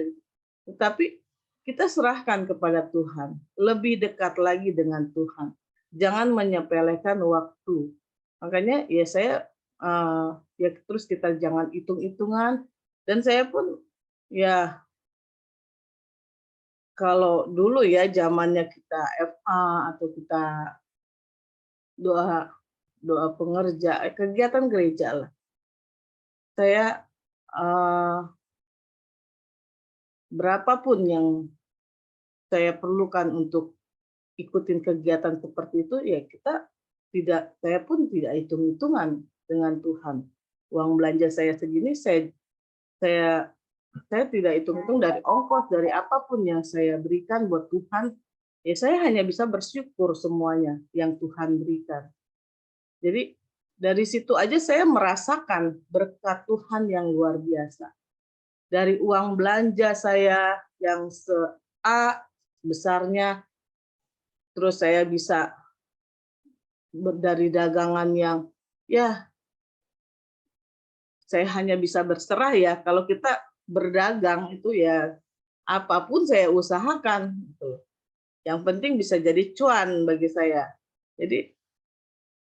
tetapi kita serahkan kepada Tuhan, lebih dekat lagi dengan Tuhan. Jangan menyepelekan waktu. Makanya ya saya ya terus kita jangan hitung-hitungan. Dan saya pun ya kalau dulu ya zamannya kita FA atau kita doa pengerja, kegiatan gereja lah. Saya berapapun yang saya perlukan untuk ikutin kegiatan seperti itu, ya saya pun tidak hitung-hitungan dengan Tuhan. Uang belanja saya segini, saya tidak hitung-hitung dari ongkos, dari apapun yang saya berikan buat Tuhan, ya saya hanya bisa bersyukur semuanya yang Tuhan berikan. Jadi dari situ aja saya merasakan berkat Tuhan yang luar biasa. Dari uang belanja saya yang A besarnya, terus saya bisa dari dagangan yang ya saya hanya bisa berserah ya. Kalau kita berdagang itu ya apapun saya usahakan gitu. Yang penting bisa jadi cuan bagi saya. Jadi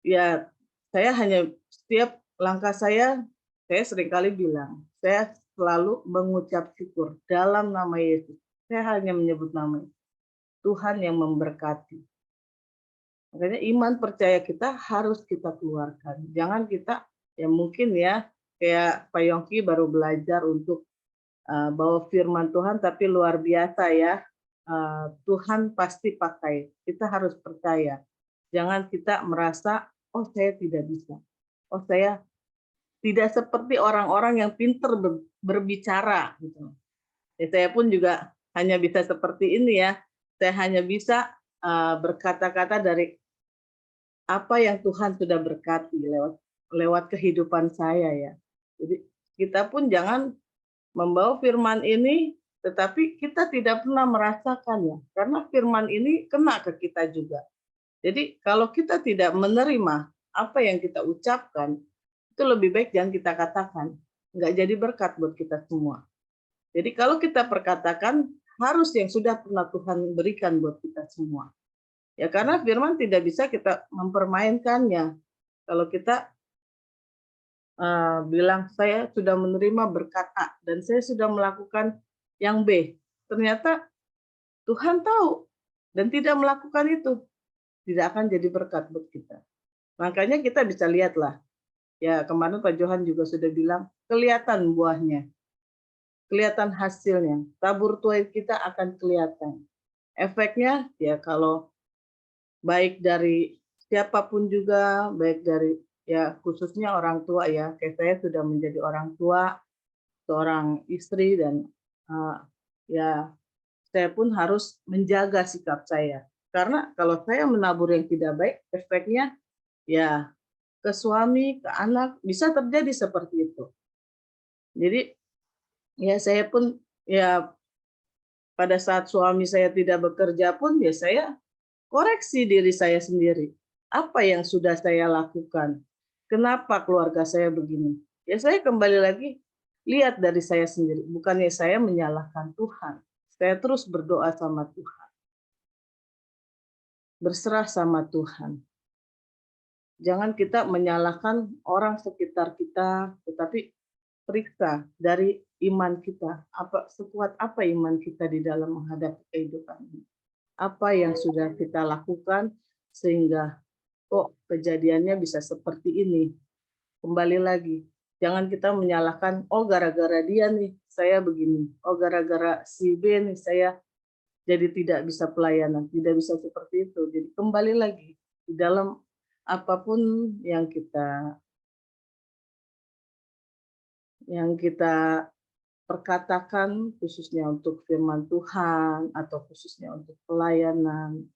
ya saya hanya setiap langkah saya seringkali bilang, saya selalu mengucap syukur dalam nama Yesus. Saya hanya menyebut nama Tuhan yang memberkati. Makanya iman percaya kita harus kita keluarkan. Jangan kita ya mungkin ya kayak Pak Yongki baru belajar untuk bawa firman Tuhan, tapi luar biasa ya. Tuhan pasti pakai. Kita harus percaya. Jangan kita merasa, oh saya tidak bisa. Oh saya tidak seperti orang-orang yang pintar berbicara. Gitu. Ya, saya pun juga hanya bisa seperti ini ya. Saya hanya bisa berkata-kata dari apa yang Tuhan sudah berkati lewat kehidupan saya ya. Jadi kita pun jangan membawa firman ini, tetapi kita tidak pernah merasakannya, karena firman ini kena ke kita juga. Jadi kalau kita tidak menerima apa yang kita ucapkan, itu lebih baik jangan kita katakan. Nggak jadi berkat buat kita semua. Jadi kalau kita perkatakan, harus yang sudah pernah Tuhan berikan buat kita semua. Ya karena firman tidak bisa kita mempermainkannya. Kalau kita bilang saya sudah menerima berkat A dan saya sudah melakukan yang B, ternyata Tuhan tahu dan tidak melakukan itu, tidak akan jadi berkat buat kita. Makanya kita bisa lihatlah, ya kemarin Pak Johan juga sudah bilang, kelihatan buahnya, kelihatan hasilnya, tabur tuai kita akan kelihatan. Efeknya ya kalau baik dari siapapun juga, baik dari ya khususnya orang tua ya, kayak saya sudah menjadi orang tua, seorang istri, dan ya saya pun harus menjaga sikap saya. Karena kalau saya menabur yang tidak baik, efeknya ya ke suami, ke anak, bisa terjadi seperti itu. Jadi ya saya pun ya pada saat suami saya tidak bekerja pun ya saya koreksi diri saya sendiri. Apa yang sudah saya lakukan? Kenapa keluarga saya begini? Ya saya kembali lagi lihat dari saya sendiri. Bukannya saya menyalahkan Tuhan. Saya terus berdoa sama Tuhan. Berserah sama Tuhan. Jangan kita menyalahkan orang sekitar kita, tetapi periksa dari iman kita. Sekuat apa iman kita di dalam menghadapi kehidupan ini. Apa yang sudah kita lakukan sehingga kok kejadiannya bisa seperti ini. Kembali lagi, jangan kita menyalahkan, oh gara-gara dia nih saya begini, oh gara-gara si B nih saya jadi tidak bisa pelayanan, tidak bisa seperti itu. Jadi kembali lagi, di dalam apapun yang kita perkatakan, khususnya untuk firman Tuhan atau khususnya untuk pelayanan,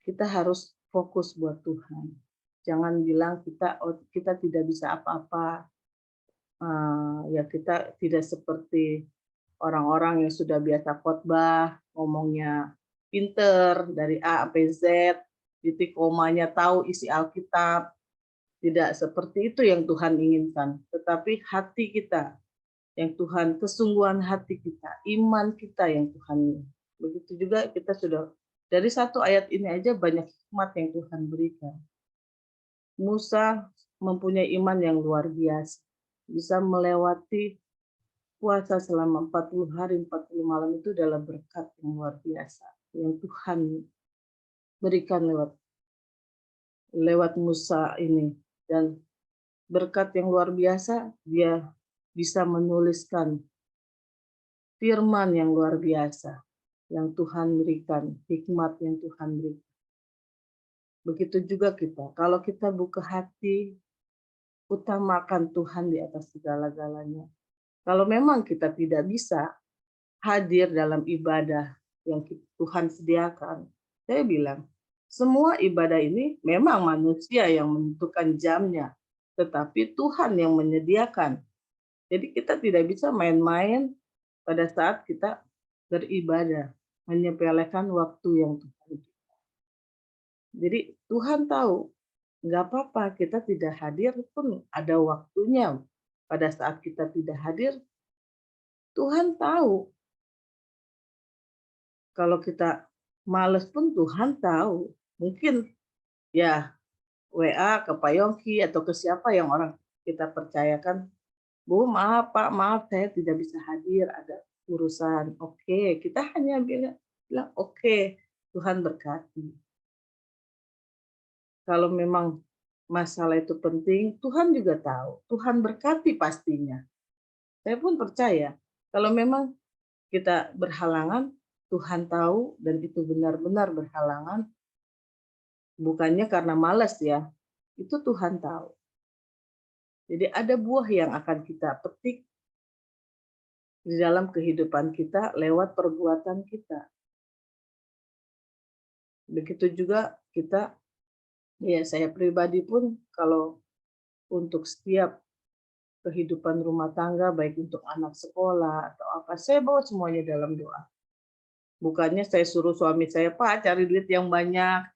kita harus fokus buat Tuhan. Jangan bilang kita tidak bisa apa-apa. Ya kita tidak seperti orang-orang yang sudah biasa khotbah, ngomongnya pinter dari A sampai Z, titik komanya tahu isi Alkitab. Tidak seperti itu yang Tuhan inginkan, tetapi hati kita yang Tuhan, kesungguhan hati kita, iman kita yang Tuhan ingin. Begitu juga kita sudah dari satu ayat ini aja banyak hikmat yang Tuhan berikan. Musa mempunyai iman yang luar biasa, bisa melewati puasa selama 40 hari 40 malam itu adalah berkat yang luar biasa yang Tuhan berikan lewat Musa ini. Dan berkat yang luar biasa, dia bisa menuliskan firman yang luar biasa yang Tuhan berikan, hikmat yang Tuhan berikan. Begitu juga kita, kalau kita buka hati, utamakan Tuhan di atas segala-galanya. Kalau memang kita tidak bisa hadir dalam ibadah yang Tuhan sediakan, saya bilang, semua ibadah ini memang manusia yang menentukan jamnya, tetapi Tuhan yang menyediakan. Jadi kita tidak bisa main-main pada saat kita beribadah, menyepelekan waktu yang Tuhan berikan. Jadi Tuhan tahu, nggak apa-apa kita tidak hadir pun ada waktunya. Pada saat kita tidak hadir, Tuhan tahu. Kalau kita males pun Tuhan tahu. Mungkin ya WA ke Pak Yongki atau ke siapa yang orang kita percayakan, Bu, maaf Pak, maaf saya tidak bisa hadir, ada urusan. Oke, kita hanya bilang oke, Tuhan berkati. Kalau memang masalah itu penting, Tuhan juga tahu. Tuhan berkati pastinya. Saya pun percaya, kalau memang kita berhalangan, Tuhan tahu dan itu benar-benar berhalangan, bukannya karena malas ya, itu Tuhan tahu. Jadi ada buah yang akan kita petik di dalam kehidupan kita lewat perbuatan kita. Begitu juga kita, ya saya pribadi pun kalau untuk setiap kehidupan rumah tangga, baik untuk anak sekolah atau apa, saya bawa semuanya dalam doa. Bukannya saya suruh suami saya, Pak, cari duit yang banyak,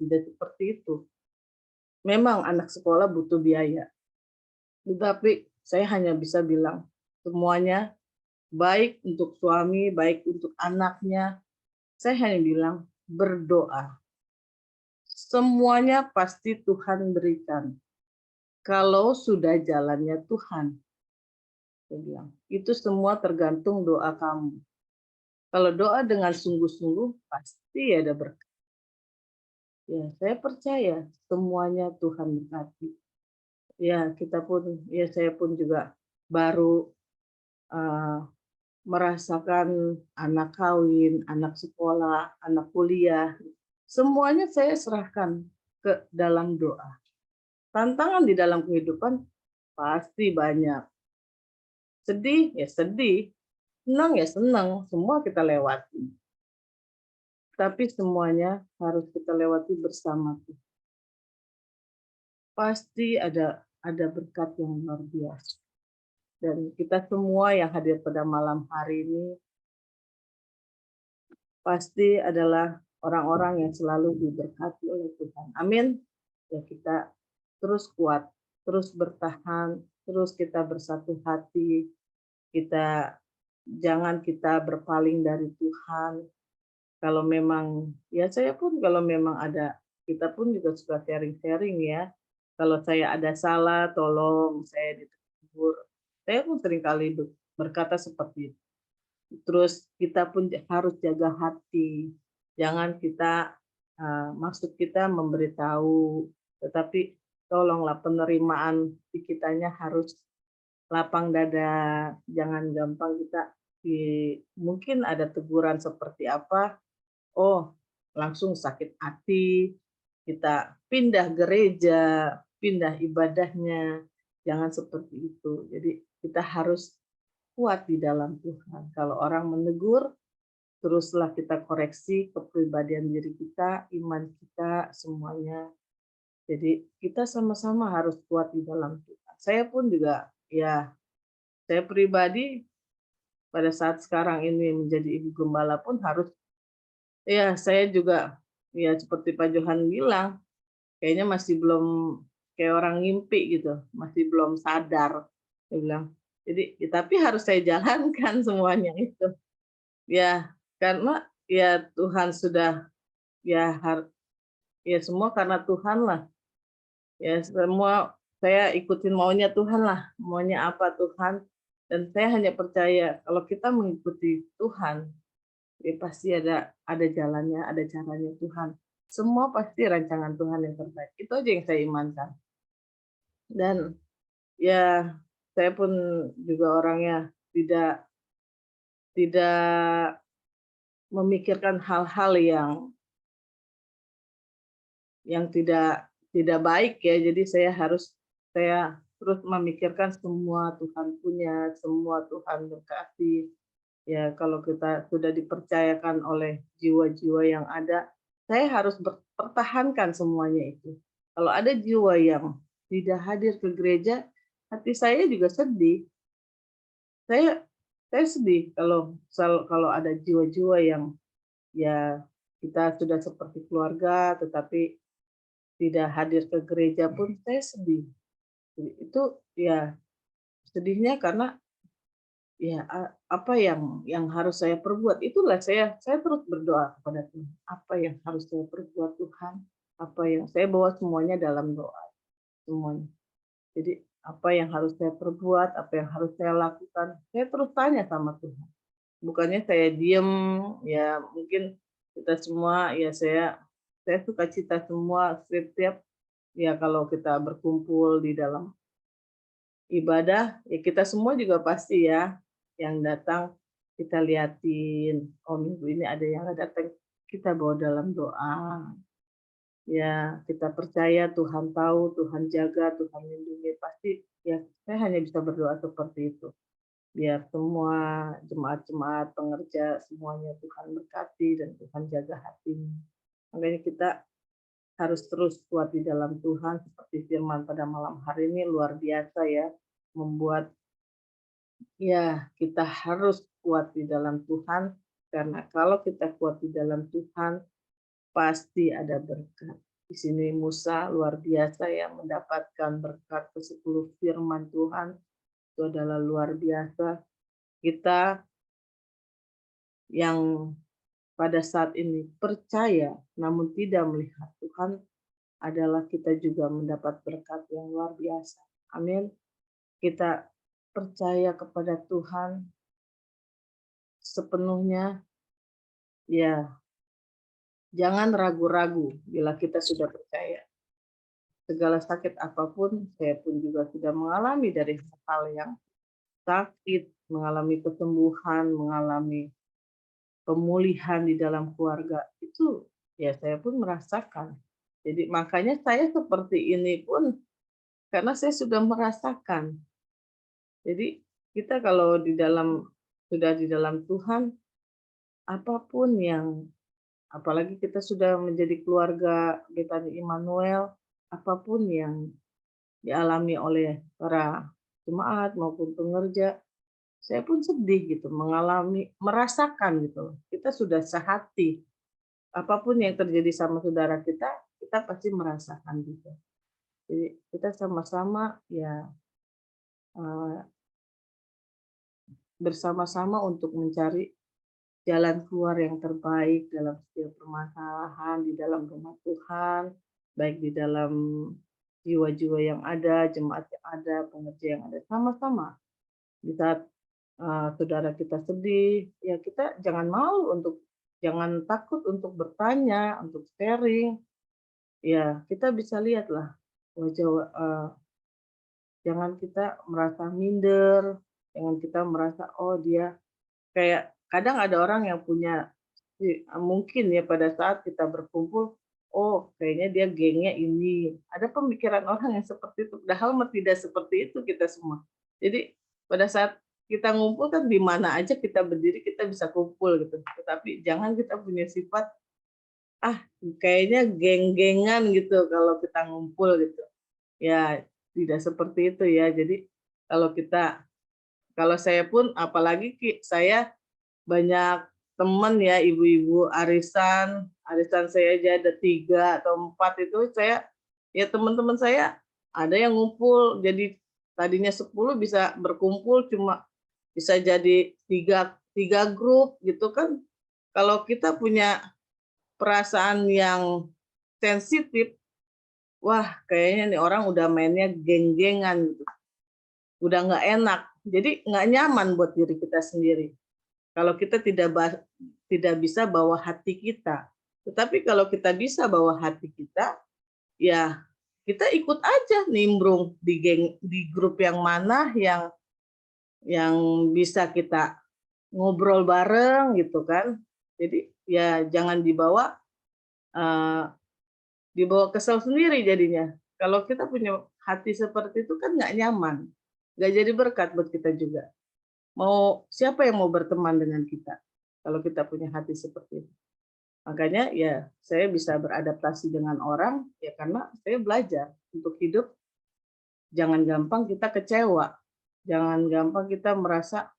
tidak seperti itu. Memang anak sekolah butuh biaya, tetapi saya hanya bisa bilang, semuanya baik untuk suami, baik untuk anaknya, saya hanya bilang berdoa. Semuanya pasti Tuhan berikan. Kalau sudah jalannya Tuhan, saya bilang, itu semua tergantung doa kamu. Kalau doa dengan sungguh-sungguh, pasti ada berkat. Ya, saya percaya semuanya Tuhan berkati. Ya, saya pun juga baru merasakan anak kawin, anak sekolah, anak kuliah. Semuanya saya serahkan ke dalam doa. Tantangan di dalam kehidupan pasti banyak. Sedih, ya sedih. Senang, ya senang. Semua kita lewati. Tapi semuanya harus kita lewati bersama Tuhan. Pasti ada berkat yang luar biasa. Dan kita semua yang hadir pada malam hari ini pasti adalah orang-orang yang selalu diberkati oleh Tuhan. Amin. Ya, kita terus kuat, terus bertahan, terus kita bersatu hati. Jangan kita berpaling dari Tuhan. Kalau memang, ya saya pun kalau memang ada, kita pun juga suka sharing-sharing ya. Kalau saya ada salah, tolong saya ditegur. Saya pun seringkali berkata seperti itu. Terus kita pun harus jaga hati. Jangan kita maksud kita memberitahu, tetapi tolonglah penerimaan di kitanya harus lapang dada. Jangan gampang kita mungkin ada teguran seperti apa, oh langsung sakit hati, kita pindah gereja, pindah ibadahnya. Jangan seperti itu. Jadi kita harus kuat di dalam Tuhan. Kalau orang menegur, teruslah kita koreksi kepribadian diri kita, iman kita, semuanya. Jadi kita sama-sama harus kuat di dalam Tuhan. Saya pun juga, ya, saya pribadi pada saat sekarang ini menjadi ibu gembala pun harus, ya saya juga, ya seperti Pak Johan bilang, kayaknya masih belum kayak orang ngimpi gitu, masih belum sadar. Dia bilang, jadi ya, tapi harus saya jalankan semuanya itu. Ya, karena ya Tuhan sudah, ya ya semua karena Tuhan lah. Ya semua saya ikutin maunya Tuhan lah, maunya apa Tuhan. Dan saya hanya percaya kalau kita mengikuti Tuhan, ya pasti ada jalannya, ada caranya Tuhan. Semua pasti rancangan Tuhan yang terbaik. Itu aja yang saya imankan. Dan ya saya pun juga orangnya tidak memikirkan hal-hal yang tidak baik ya. Jadi saya terus memikirkan semua Tuhan punya, semua Tuhan berkasih. Ya kalau kita sudah dipercayakan oleh jiwa-jiwa yang ada, saya harus pertahankan semuanya itu. Kalau ada jiwa yang tidak hadir ke gereja, hati saya juga sedih. Saya sedih kalau ada jiwa-jiwa yang, ya kita sudah seperti keluarga tetapi tidak hadir ke gereja pun saya sedih. Itu ya sedihnya karena ya apa yang harus saya perbuat, itulah saya terus berdoa kepada Tuhan. Apa yang harus saya perbuat Tuhan? Apa yang saya bawa semuanya dalam doa semuanya. Jadi apa yang harus saya perbuat, apa yang harus saya lakukan, saya terus tanya sama Tuhan. Bukannya saya diem, ya mungkin kita semua, ya saya suka cita semua setiap, ya kalau kita berkumpul di dalam ibadah, ya kita semua juga pasti ya yang datang kita liatin, oh minggu ini ada yang datang, kita bawa dalam doa. Ya kita percaya Tuhan tahu, Tuhan jaga, Tuhan lindungi, pasti ya saya hanya bisa berdoa seperti itu. Biar semua jemaat-jemaat pengerja semuanya Tuhan berkati dan Tuhan jaga hatinya. Makanya kita harus terus kuat di dalam Tuhan, seperti firman pada malam hari ini luar biasa ya, membuat ya kita harus kuat di dalam Tuhan, karena kalau kita kuat di dalam Tuhan pasti ada berkat. Di sini Musa luar biasa ya, mendapatkan berkat ke-10 firman Tuhan, itu adalah luar biasa. Kita yang pada saat ini percaya namun tidak melihat Tuhan, adalah kita juga mendapat berkat yang luar biasa. Amin. Kita percaya kepada Tuhan sepenuhnya, ya jangan ragu-ragu bila kita sudah percaya. Segala sakit apapun, saya pun juga sudah mengalami dari hal yang sakit, mengalami kesembuhan, mengalami pemulihan di dalam keluarga. Itu ya saya pun merasakan. Jadi makanya saya seperti ini pun karena saya sudah merasakan. Jadi kita kalau sudah di dalam Tuhan, apapun yang, apalagi kita sudah menjadi keluarga Betani Immanuel, apapun yang dialami oleh para jemaat maupun pengerja, saya pun sedih gitu, merasakan gitu. Kita sudah sehati. apapun yang terjadi sama saudara kita pasti merasakan juga. Jadi kita sama-sama ya bersama-sama untuk mencari jalan keluar yang terbaik dalam setiap permasalahan di dalam rumah Tuhan, baik di dalam jiwa-jiwa yang ada, jemaat yang ada, pengerja yang ada, sama-sama. Di saat saudara kita sedih, ya kita jangan takut untuk bertanya, untuk sharing. Ya, kita bisa lihatlah wajah, jangan kita merasa minder, jangan kita merasa, oh dia kayak kadang ada orang yang punya, mungkin ya pada saat kita berkumpul, oh kayaknya dia gengnya ini. Ada pemikiran orang yang seperti itu, padahal tidak seperti itu kita semua. Jadi pada saat kita ngumpul kan di mana aja kita berdiri kita bisa kumpul gitu. Tetapi jangan kita punya sifat, kayaknya geng-gengan gitu kalau kita ngumpul gitu. Ya tidak seperti itu ya. Jadi kalau saya pun apalagi saya banyak teman ya, ibu-ibu arisan saya aja ada 3 atau 4 itu ya teman-teman saya ada yang ngumpul jadi tadinya 10 bisa berkumpul cuma bisa jadi 3 grup gitu kan. Kalau kita punya perasaan yang sensitif, wah kayaknya nih orang udah mainnya geng-gengan gitu. Udah nggak enak. Jadi nggak nyaman buat diri kita sendiri. Kalau kita tidak bisa bawa hati kita. Tetapi kalau kita bisa bawa hati kita, ya kita ikut aja nimbrung di grup yang mana yang bisa kita ngobrol bareng gitu kan. Jadi ya jangan dibawa kesel sendiri jadinya. Kalau kita punya hati seperti itu kan nggak nyaman, nggak jadi berkat buat kita juga. Siapa yang mau berteman dengan kita kalau kita punya hati seperti itu. Makanya ya saya bisa beradaptasi dengan orang ya karena saya belajar untuk hidup jangan gampang kita kecewa, jangan gampang kita merasa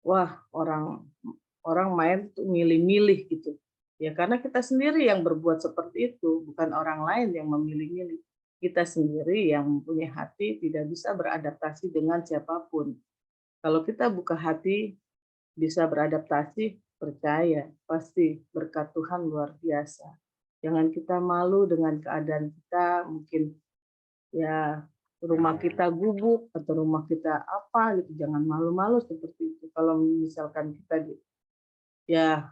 wah orang main tuh milih-milih gitu. Ya karena kita sendiri yang berbuat seperti itu, bukan orang lain yang memilih-milih. Kita sendiri yang mempunyai hati tidak bisa beradaptasi dengan siapapun. Kalau kita buka hati, bisa beradaptasi, percaya, pasti berkat Tuhan luar biasa. Jangan kita malu dengan keadaan kita, mungkin ya rumah kita gubuk atau rumah kita apa gitu, jangan malu-malu seperti itu. Kalau misalkan kita ya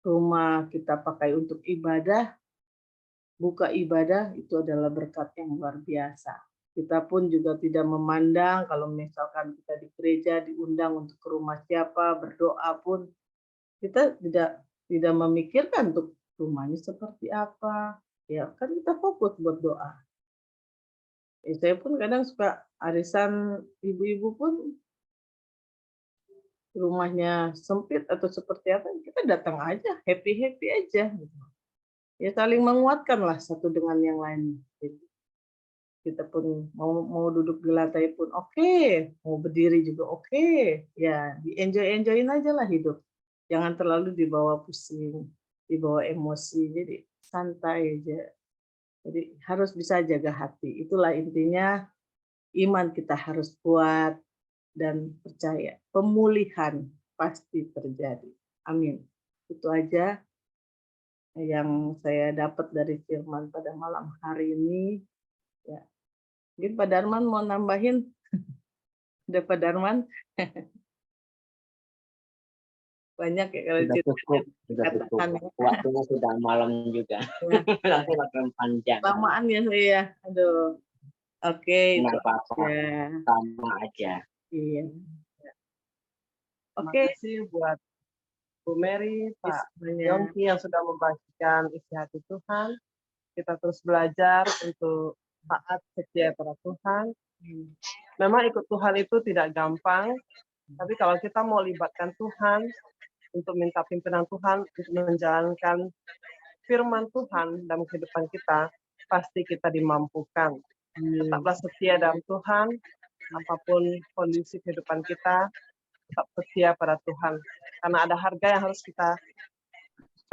rumah kita pakai untuk ibadah, buka ibadah itu adalah berkat yang luar biasa. Kita pun juga tidak memandang kalau misalkan kita di gereja diundang untuk ke rumah siapa, berdoa pun kita tidak memikirkan untuk rumahnya seperti apa. Ya kan kita fokus buat doa. Saya pun kadang suka arisan ibu-ibu pun rumahnya sempit atau seperti apa, kita datang aja, happy-happy aja gitu. Ya saling menguatkan lah satu dengan yang lain. Kita pun mau duduk di lantai pun oke, mau berdiri juga oke. Ya di-enjoy-enjoyin aja lah hidup. Jangan terlalu dibawa pusing, dibawa emosi. Jadi santai aja. Jadi harus bisa jaga hati. Itulah intinya iman kita harus kuat dan percaya. Pemulihan pasti terjadi. Amin. Itu aja yang saya dapat dari firman pada malam hari ini. Ya. Mungkin Pak Darman mau nambahin? Ada Pak Darman? Banyak ya kalau Sudah cukup. Waktunya sudah malam juga. Nanti akan panjang. Lamaan ya saya. Aduh. Oke. Nggak apa-apa. Ya. Sama aja. Iya. Terima Oke. kasih buat Bu Mary, Pak Banyak. Yongki yang sudah membagikan isi hati Tuhan. Kita terus belajar untuk taat setia pada Tuhan. Memang ikut Tuhan itu tidak gampang, tapi kalau kita mau libatkan Tuhan untuk minta pimpinan Tuhan untuk menjalankan firman Tuhan dalam kehidupan kita, pasti kita dimampukan. Tetaplah setia dalam Tuhan, apapun kondisi kehidupan kita, tetap setia pada Tuhan. Karena ada harga yang harus kita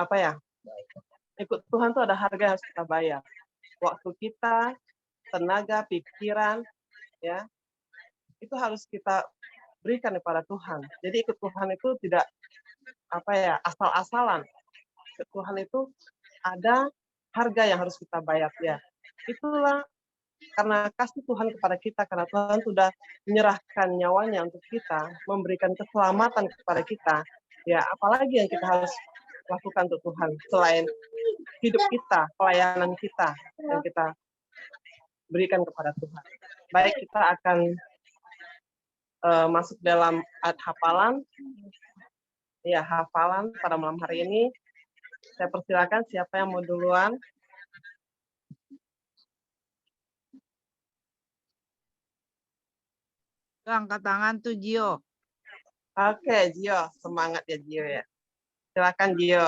apa ya? Ikut Tuhan tuh ada harga yang harus kita bayar. Waktu kita, tenaga, pikiran, ya, itu harus kita berikan kepada Tuhan. Jadi ikut Tuhan itu tidak apa ya, asal-asalan. Ikut Tuhan itu ada harga yang harus kita bayar ya. Itulah karena kasih Tuhan kepada kita, karena Tuhan sudah menyerahkan nyawanya untuk kita, memberikan keselamatan kepada kita. Ya, apalagi yang kita harus lakukan untuk Tuhan selain hidup kita, pelayanan kita yang kita berikan kepada Tuhan. Baik, kita akan masuk dalam hafalan. Ya, hafalan pada malam hari ini. Saya persilakan siapa yang mau duluan. Angkat tangan tuh Gio. Oke, Gio. Semangat ya, Gio ya. Silakan, Gio.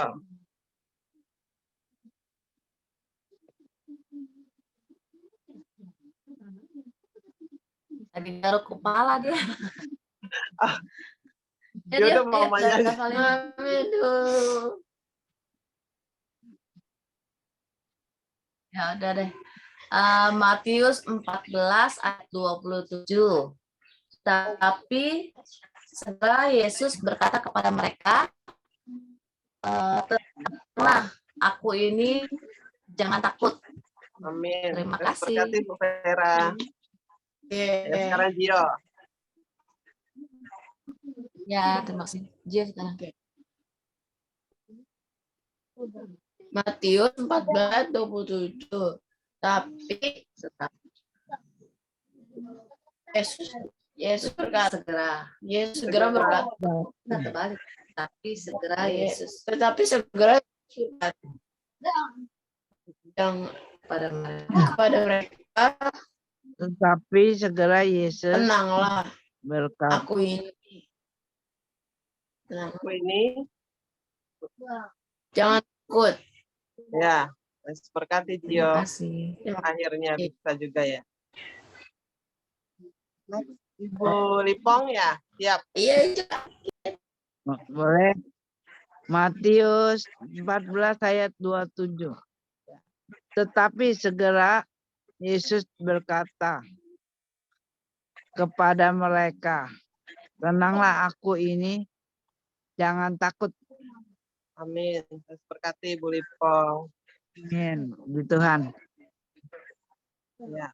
Tadi garuk kepala dia. Gio udah mau nyanyi. Aduh. Ya udah deh. Matius 14 ayat 27. Tapi segera Yesus berkata kepada mereka, "Tenanglah, aku ini, jangan takut." Amin. Terima kasih. Berkati Bu Vera. Ya, sekarang Gio. Ya, terima kasih. Jia sekarang. Matius 14 ayat 27. Tapi Yesus berkata segera. Yesus segera berkata. Terbalik. Tapi segera Yesus. Tetapi segera yang kepada mereka. Tetapi segera Yesus Tenanglah, berkata, aku ini. Tenang. Aku ini. Jangan takut. Ya, berkati Gio. Terima kasih. Akhirnya bisa juga ya. Next, Ibu Lipong ya, siap. Iya, itu. boleh. Matius 14 ayat 27. Tetapi segera Yesus berkata kepada mereka, tenanglah, aku ini, jangan takut. Amin. Berkati Ibu Lipong. Amin. Di Tuhan. Ya.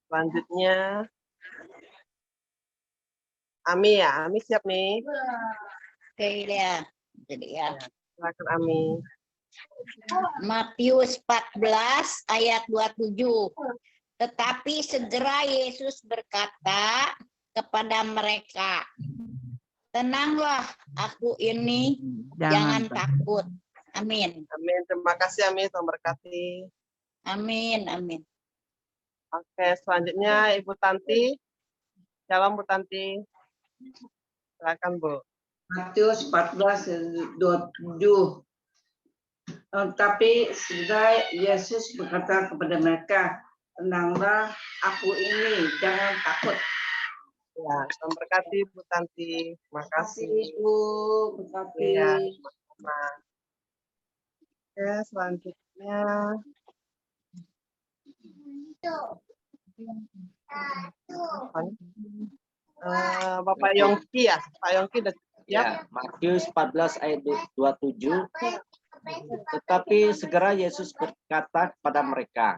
Selanjutnya Ami ya, Ami siap nih. Oke ya. Jadi ya. Silakan Ami. Matius 14 ayat 27. Tetapi segera Yesus berkata kepada mereka, tenanglah, aku ini, jangan takut. Amin. Amin. Terima kasih Ami, Tuhan berkati. Amin. Amin. Oke, selanjutnya Ibu Tanti. Shalom Bu Tanti. Silakan Bu. Matius 14 27. Tapi segera Yesus berkata kepada mereka, tenanglah, aku ini, jangan takut. Ya, Tuhan berkati Bu Tanti. Terima kasih. Ibu, berkati. Ya, sama-sama. Oke, selanjutnya Bapak Yongki ya. Pak Yongki udah siap. Ya, Matius 14 ayat 27. Tetapi segera Yesus berkata kepada mereka,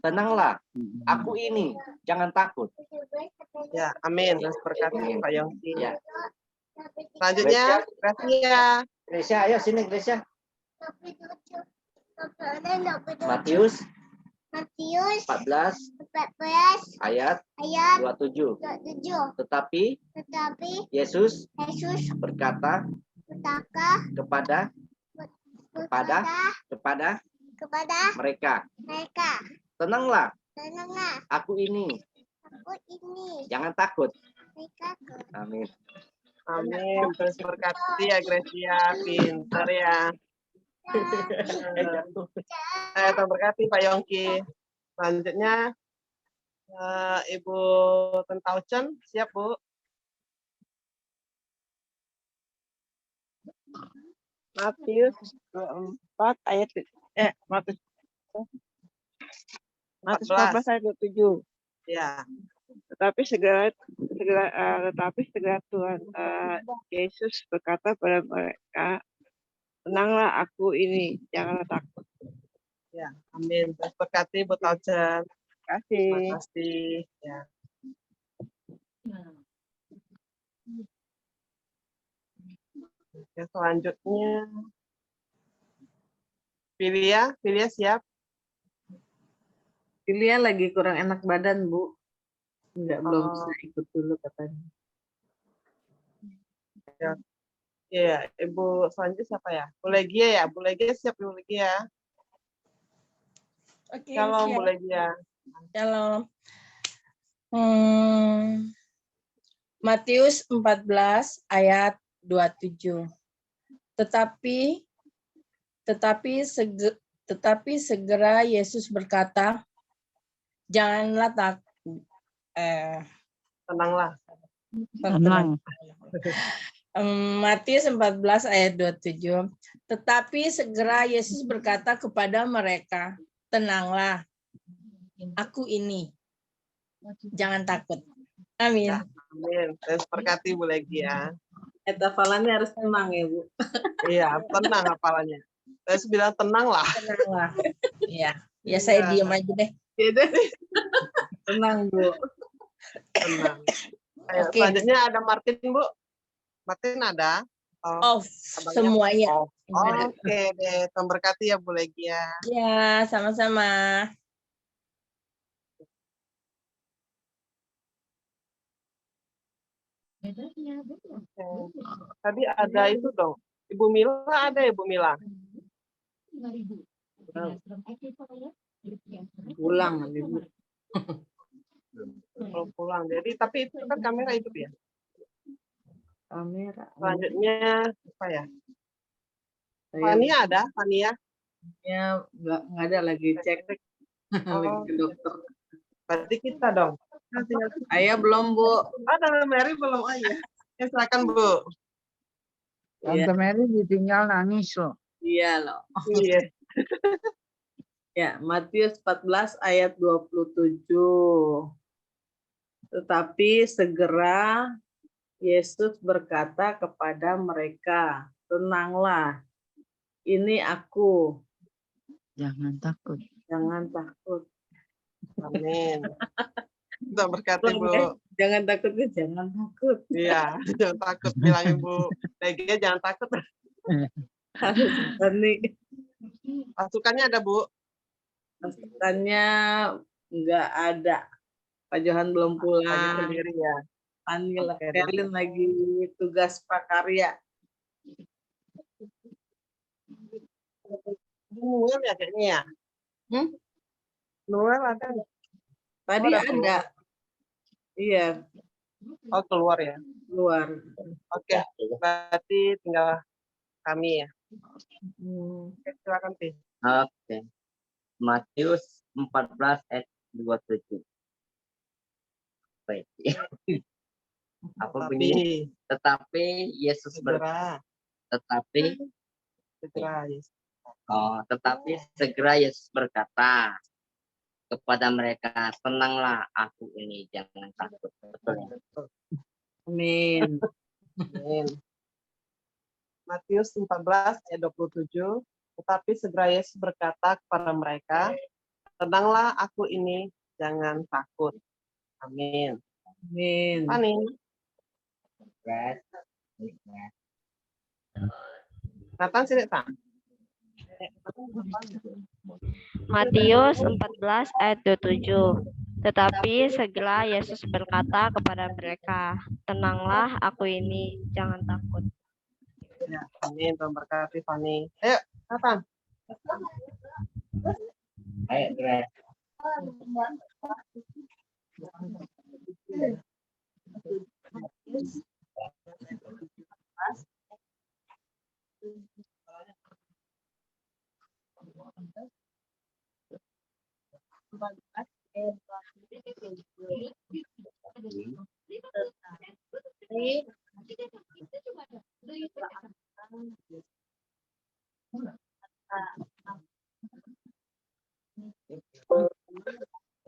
tenanglah, aku ini, jangan takut. Ya, amin. Terus berkati Pak Yongki. Ya. Selanjutnya, Gracia. Grecia, ayo sini Grecia. Matius 14 ayat 27. Tetapi Yesus berkata kepada mereka, tenanglah, aku ini, jangan takut. Amin. Amin. Terus berkati ya Gracia. Pinter ya. Tuhan berkati Pak Yongki. Selanjutnya Ibu Tentaucen, siap Bu? Matius 24 ayat Matius 14 ayat 27. Ya. Tetapi segera Tuhan Yesus berkata pada mereka, tenanglah, aku ini, janganlah takut. Ya, amin. Terus berkati buat Ocean. Terima kasih. Ya. Oke, selanjutnya Filia siap? Filia lagi kurang enak badan, Bu. Belum bisa Oh, ikut dulu katanya. ya. Iya, Ibu selanjutnya siapa ya? Bu Legia ya? Bu Legia siap, Bu Legia. Oke, Shalom, Bu siap. Legia. Shalom. Matius 14 ayat 27. Tetapi segera Yesus berkata, janganlah takut. Tenanglah. Tenang. Matius 14 ayat 27. Tetapi segera Yesus berkata kepada mereka, tenanglah, aku ini, jangan takut. Amin. Ya, amin. Terus berkati Bu Legia. Hafalannya harus tenang ya, Bu. Iya, tenang hafalannya. Saya bilang tenanglah. Tenanglah. Iya. Ya saya diam aja deh. Gitu. Tenang, Bu. Tenang. Ayo, Oke. selanjutnya ada Martin, Bu. Martin ada? Off semuanya. Oh, oke deh. Tuhan berkati ya Bu Legia. Ya, sama-sama. Tadi ada itu dong. Ibu Mila ada ya, Bu Mila? Pulang, Bu. Belum pulang. Jadi, tapi itu kan kamera hidup ya. Kamera. Selanjutnya apa ya? Saya Fania ada? Fania? nggak ada lagi cek. Lagi ke dokter. Berarti kita dong. Ayah belum, Bu. Ada Mary belum aja. Ya, silakan Bu. Tante Mary ditinggal nangis loh. Iya loh. Iya. Ya, Matius 14 ayat 27. Tetapi segera Yesus berkata kepada mereka, tenanglah, ini aku, Jangan takut. jangan takut. Amin. Tuhan berkati Bu. Jangan takut, jangan takut. Iya, jangan takut. Bilangin Bu Legia jangan takut. Harus berani. Pasukannya ada Bu. Pasukannya nggak ada. Pak Johan belum Lagi pulang. sendiri ya. Anil, Oke, Kerlin lagi tugas prakarya. Noel ya kayaknya ya. Noel ada. Tadi Oh, ada. Iya, Oh, keluar ya. keluar. Oke, berarti tinggal kami ya. Oke, silakan Pi. Oke. Matius 14 ayat 27. Baik. Apa bunyi? Tetapi Yesus Segera. tetapi Segera, yes. tetapi segera Yesus berkata kepada mereka, tenanglah, aku ini, jangan takut. Betul ya? Amin. Amin. Matius 14 ayat 27. Tetapi segera Yesus berkata kepada mereka, tenanglah, aku ini, jangan takut. Amin. Amin. Amin. Nathan sini, Tan. Matius 14 ayat 27. Tetapi segera Yesus berkata kepada mereka, tenanglah, aku ini, jangan takut. Ya, amin. Tuhan berkati Fani. Ayo, Nathan. Ayo, Grace.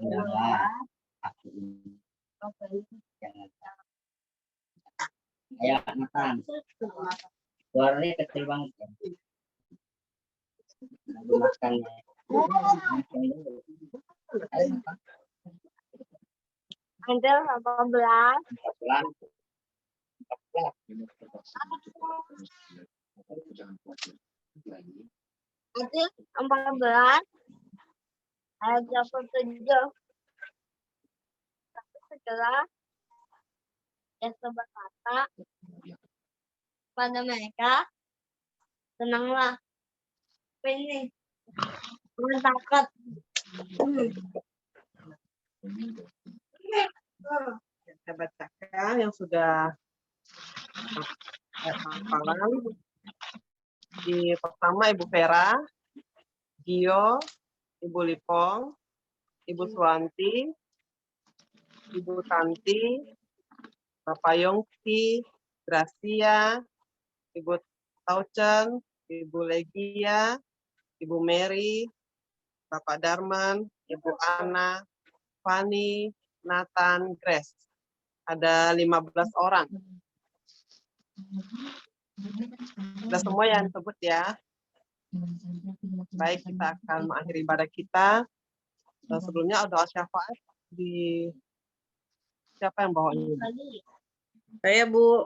Tenanglah aku ini, jangan takut. Ayo Nathan, suaranya kecil banget ya. Lalu makannya. Ayo Nathan. Angel 18. 14. Angel 14. Ayat 27. Segala Yesus berkata pada mereka, tenanglah. Apa ini? Jangan takut. Saya bacakan yang sudah hafalan. Di pertama Ibu Vera, Gio, Ibu Lipong, Ibu Suwanti, Ibu Tanti, Bapak Yongki, Gracia, Ibu Tauchen, Ibu Legia, Ibu Mary, Bapak Darman, Ibu Ana, Fani, Nathan, Grace. Ada 15 orang. Sudah semua yang disebut ya. Baik, kita akan mengakhiri ibadah kita. Dan sebelumnya doa syafaat di siapa yang bawanya? Saya Bu.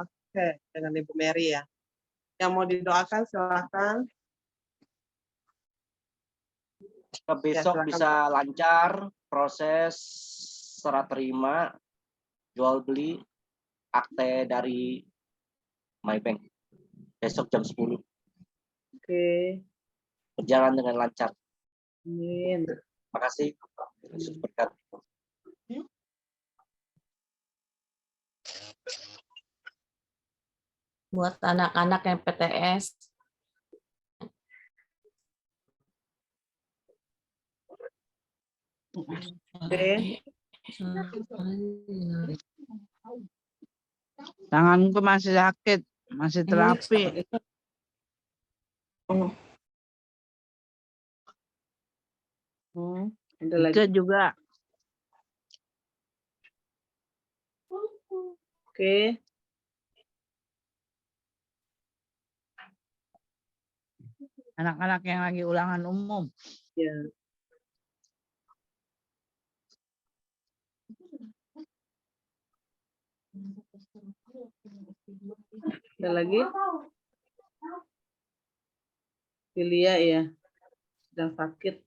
Oke, dengan Ibu Mary ya. Yang mau didoakan silakan. Besok silakan. bisa lancar proses serah terima, jual beli, akte dari MyBank. Besok jam 10. Oke. Berjalan dengan lancar. Amin. Terima kasih. Yesus berkati. Buat anak-anak yang PTS. Oke. Tanganku masih sakit, masih terapi. Ada lagi. Itu juga. Oke. Anak-anak yang lagi ulangan umum. Ya. Ada lagi? Filia ya, sedang sakit.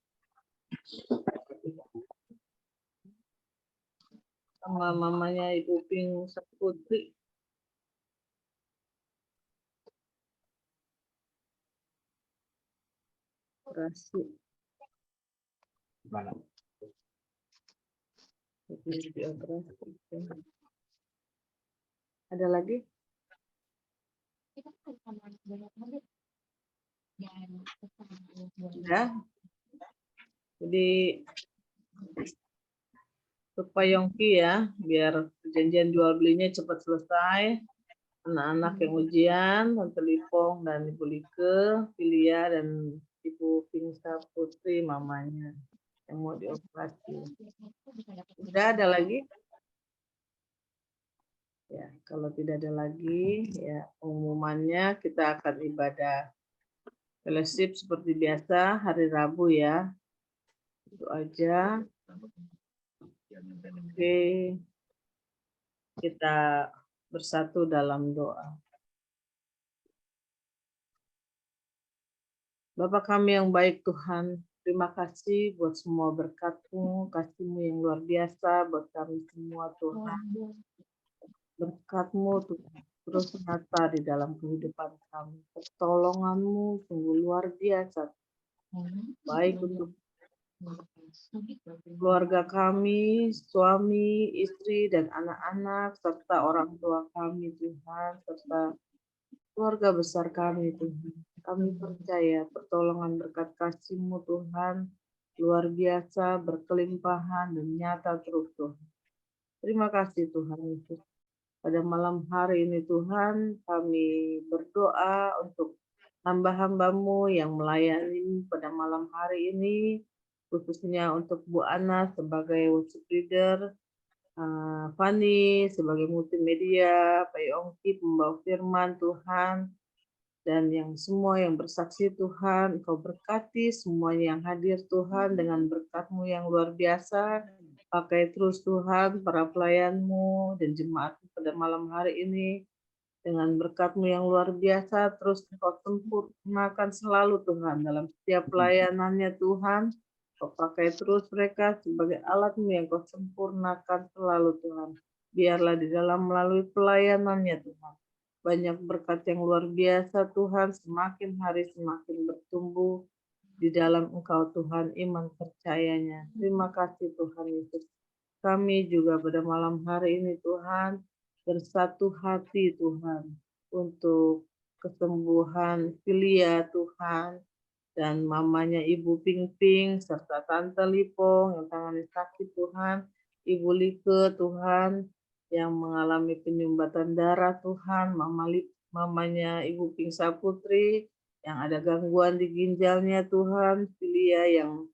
Sama mamanya Ibu Ping Saputri. Operasi. Mana? Ada lagi? Ya. Jadi supaya Yongki ya, biar perjanjian jual belinya cepat selesai. Anak-anak yang ujian, Tante Lipong dan Ibu Like, Filia dan Ibu Pingsa Putri mamanya yang mau dioperasi. Sudah ada lagi? Ya, kalau tidak ada lagi, ya pengumumannya kita akan ibadah fellowship seperti biasa hari Rabu ya. Itu aja. Oke. Kita bersatu dalam doa. Bapa kami yang baik Tuhan, terima kasih buat semua berkat-Mu, kasih-Mu yang luar biasa buat kami semua Tuhan. Berkat-Mu Tuhan terus nyata di dalam kehidupan kami. Pertolongan-Mu sungguh luar biasa. Baik untuk keluarga kami, suami, istri, dan anak-anak, serta orang tua kami Tuhan, serta keluarga besar kami Tuhan. Kami percaya pertolongan berkat kasih-Mu Tuhan luar biasa, berkelimpahan, dan nyata terus Tuhan. Terima kasih Tuhan Yesus. Pada malam hari ini Tuhan, kami berdoa untuk hamba-hamba-Mu yang melayani pada malam hari ini. khususnya untuk Bu Ana sebagai worship leader, Fani sebagai multimedia, Pak Yongki pembawa firman Tuhan, dan yang semua yang bersaksi Tuhan, Engkau berkati semuanya yang hadir Tuhan dengan berkat-Mu yang luar biasa. Pakai terus Tuhan para pelayan-Mu dan jemaat pada malam hari ini dengan berkat-Mu yang luar biasa, terus Engkau sempurnakan selalu Tuhan dalam setiap pelayanannya Tuhan. Kau pakai terus mereka sebagai alat-Mu yang Kau sempurnakan selalu Tuhan. Biarlah di dalam melalui pelayanannya Tuhan, banyak berkat yang luar biasa Tuhan, semakin hari semakin bertumbuh di dalam Engkau Tuhan, iman percayanya. Terima kasih Tuhan Yesus. Kami juga pada malam hari ini Tuhan, bersatu hati Tuhan untuk kesembuhan Filia Tuhan dan mamanya Ibu Ping Ping serta Tante Lipong yang tangannya sakit Tuhan, Ibu Like Tuhan yang mengalami penyumbatan darah Tuhan, mamanya Ibu Ping Saputri yang ada gangguan di ginjalnya Tuhan, Filia yang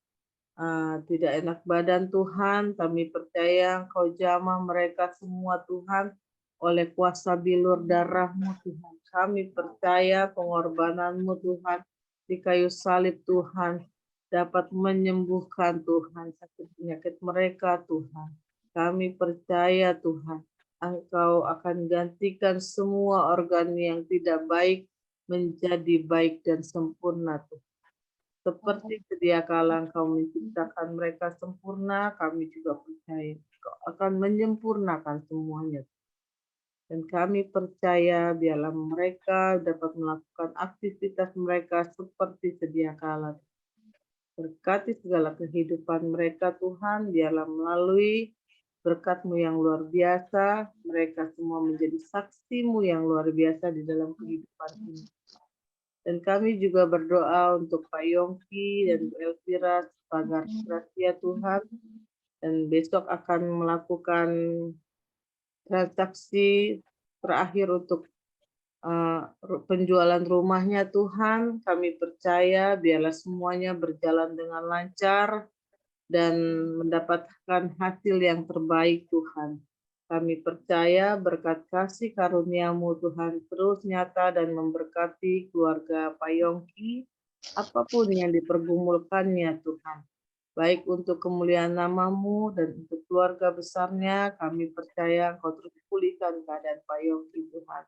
tidak enak badan Tuhan, kami percaya Engkau jamah mereka semua Tuhan oleh kuasa bilur darah-Mu Tuhan. Kami percaya pengorbanan-Mu Tuhan di kayu salib Tuhan dapat menyembuhkan Tuhan sakit penyakit mereka Tuhan. Kami percaya Tuhan Engkau akan gantikan semua organ yang tidak baik menjadi baik dan sempurna Tuhan. Seperti sedia kala Engkau menciptakan mereka sempurna, kami juga percaya Engkau akan menyempurnakan semuanya. Dan kami percaya biarlah mereka dapat melakukan aktivitas mereka seperti sedia kala. Berkati segala kehidupan mereka Tuhan, biarlah melalui berkat-Mu yang luar biasa, mereka semua menjadi saksi-Mu yang luar biasa di dalam kehidupan ini. Dan kami juga berdoa untuk Pak Yongki dan Bu Elvira agar rahasia Tuhan, dan besok akan melakukan transaksi terakhir untuk penjualan rumahnya Tuhan. Kami percaya biarlah semuanya berjalan dengan lancar dan mendapatkan hasil yang terbaik Tuhan. Kami percaya berkat kasih karunia-Mu Tuhan terus nyata dan memberkati keluarga Pak Yongki, apapun yang dipergumulkannya Tuhan. Baik untuk kemuliaan nama-Mu dan untuk keluarga besarnya, kami percaya Engkau terus pulihkan keadaan Pak Yongki Tuhan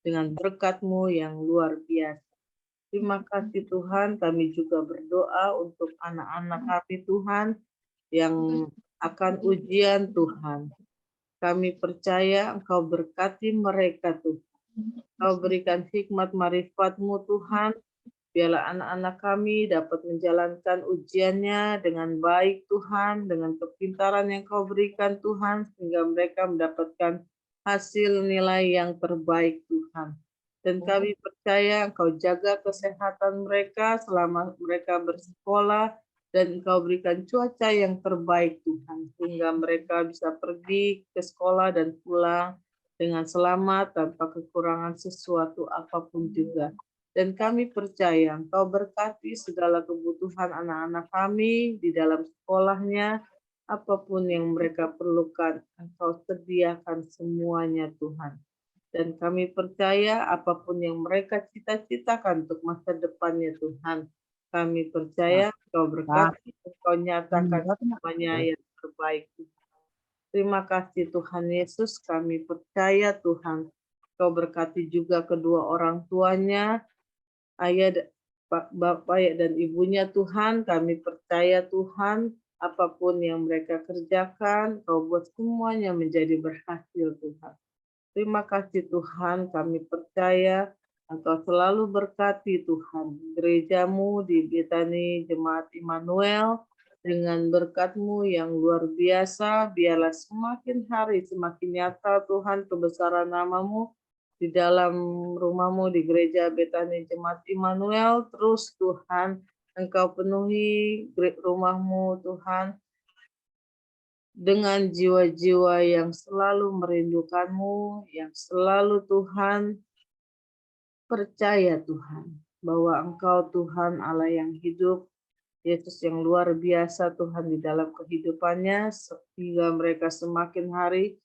dengan berkat-Mu yang luar biasa. Terima kasih Tuhan, kami juga berdoa untuk anak-anak kami Tuhan yang akan ujian Tuhan. Kami percaya Engkau berkati mereka Tuhan. Engkau berikan hikmat marifat-Mu Tuhan. Biarlah anak-anak kami dapat menjalankan ujiannya dengan baik Tuhan, dengan kepintaran yang Kau berikan Tuhan, sehingga mereka mendapatkan hasil nilai yang terbaik Tuhan. Dan kami percaya Engkau jaga kesehatan mereka selama mereka bersekolah, dan Engkau berikan cuaca yang terbaik Tuhan, sehingga mereka bisa pergi ke sekolah dan pulang dengan selamat tanpa kekurangan sesuatu apapun juga. Dan kami percaya Engkau berkati segala kebutuhan anak-anak kami di dalam sekolahnya, apapun yang mereka perlukan, Engkau sediakan semuanya Tuhan. Dan kami percaya apapun yang mereka cita-citakan untuk masa depannya Tuhan, kami percaya Engkau berkati, Engkau nyatakan semuanya yang terbaik. Terima kasih Tuhan Yesus, kami percaya Tuhan, Engkau berkati juga kedua orang tuanya, ayah, bapak dan ibunya Tuhan. Kami percaya Tuhan, apapun yang mereka kerjakan, Kau buat semuanya menjadi berhasil Tuhan. Terima kasih Tuhan, kami percaya Engkau selalu berkati Tuhan gereja-Mu di Betani Jemaat Immanuel dengan berkat-Mu yang luar biasa. Biarlah semakin hari semakin nyata Tuhan kebesaran nama-Mu di dalam rumah-Mu di gereja Betani Jemaat Immanuel. Terus Tuhan, Engkau penuhi rumah-Mu Tuhan dengan jiwa-jiwa yang selalu merindukan-Mu, yang selalu Tuhan percaya Tuhan bahwa Engkau Tuhan Allah yang hidup, Yesus yang luar biasa Tuhan di dalam kehidupannya, sehingga mereka semakin hari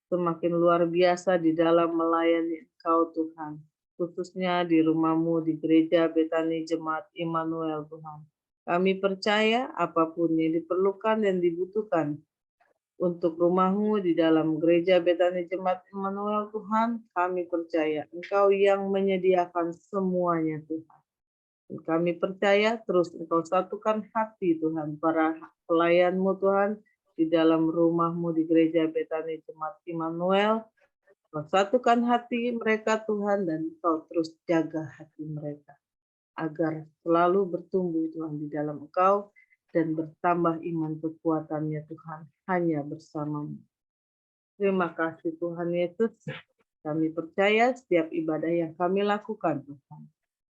semakin luar biasa di dalam melayani Engkau Tuhan. Khususnya di rumah-Mu, di gereja Betani Jemaat Immanuel Tuhan. Kami percaya apapun yang diperlukan dan dibutuhkan untuk rumah-Mu di dalam gereja Betani Jemaat Immanuel Tuhan, kami percaya Engkau yang menyediakan semuanya Tuhan. Dan kami percaya terus Engkau satukan hati Tuhan, para pelayan-Mu Tuhan, di dalam rumah-Mu di gereja Betani Jemaat Immanuel. Engkau satukan hati mereka Tuhan, dan Engkau terus jaga hati mereka agar selalu bertumbuh Tuhan di dalam Engkau dan bertambah iman kekuatannya Tuhan hanya bersama-Mu. Terima kasih Tuhan Yesus. Kami percaya setiap ibadah yang kami lakukan Tuhan,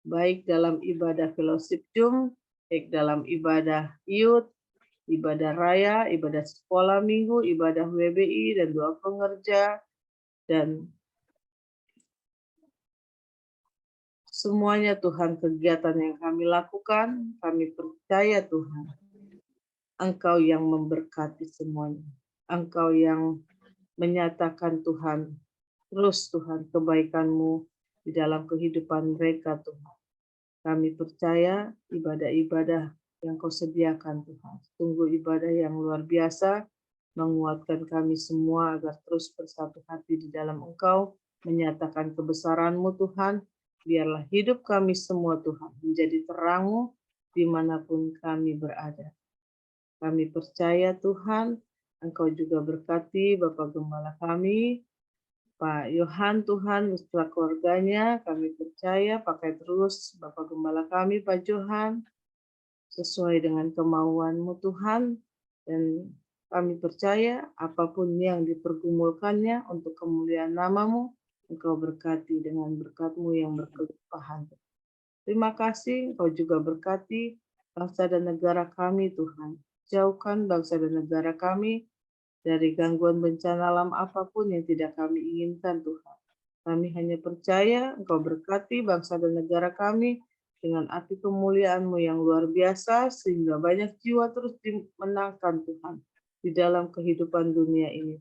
baik dalam ibadah fellowship Zoom, baik dalam ibadah youth, ibadah raya, ibadah sekolah minggu, ibadah WBI dan doa pengerja, dan semuanya Tuhan kegiatan yang kami lakukan, kami percaya Tuhan, Engkau yang memberkati semuanya. Engkau yang menyatakan Tuhan, terus Tuhan kebaikan-Mu di dalam kehidupan mereka Tuhan. Kami percaya ibadah-ibadah yang Kau sediakan Tuhan. Sungguh ibadah yang luar biasa, menguatkan kami semua agar terus bersatu hati di dalam Engkau, menyatakan kebesaran-Mu Tuhan. Biarlah hidup kami semua Tuhan menjadi terang-Mu dimanapun kami berada. Kami percaya Tuhan, Engkau juga berkati Bapak Gembala kami, Pak Yohan Tuhan, beserta keluarganya. Kami percaya pakai terus Bapak Gembala kami, Pak Johan, sesuai dengan kemauan-Mu Tuhan. Dan kami percaya apapun yang dipergumulkannya untuk kemuliaan nama-Mu, Engkau berkati dengan berkat-Mu yang berkelimpahan. Terima kasih, Engkau juga berkati bangsa dan negara kami Tuhan. Jauhkan bangsa dan negara kami dari gangguan bencana alam apapun yang tidak kami inginkan Tuhan. Kami hanya percaya Engkau berkati bangsa dan negara kami dengan api kemuliaan-Mu yang luar biasa, sehingga banyak jiwa terus dimenangkan Tuhan di dalam kehidupan dunia ini.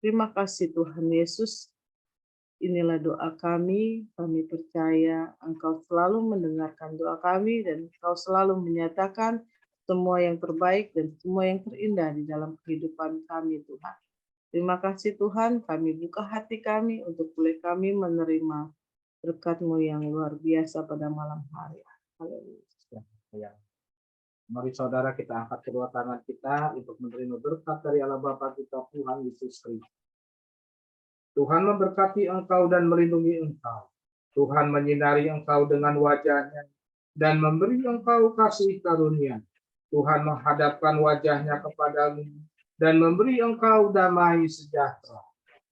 Terima kasih Tuhan Yesus. Inilah doa kami percaya Engkau selalu mendengarkan doa kami dan Engkau selalu menyatakan semua yang terbaik dan semua yang terindah di dalam kehidupan kami Tuhan. Terima kasih Tuhan, kami buka hati kami untuk boleh kami menerima berkat-Mu yang luar biasa pada malam hari. Haleluya. Mari saudara kita angkat kedua tangan kita untuk menerima berkat dari Allah Bapa kita Tuhan Yesus Kristus. Tuhan memberkati engkau dan melindungi engkau. Tuhan menyinari engkau dengan wajah-Nya dan memberi engkau kasih karunia. Tuhan menghadapkan wajah-Nya kepadamu dan memberi engkau damai sejahtera.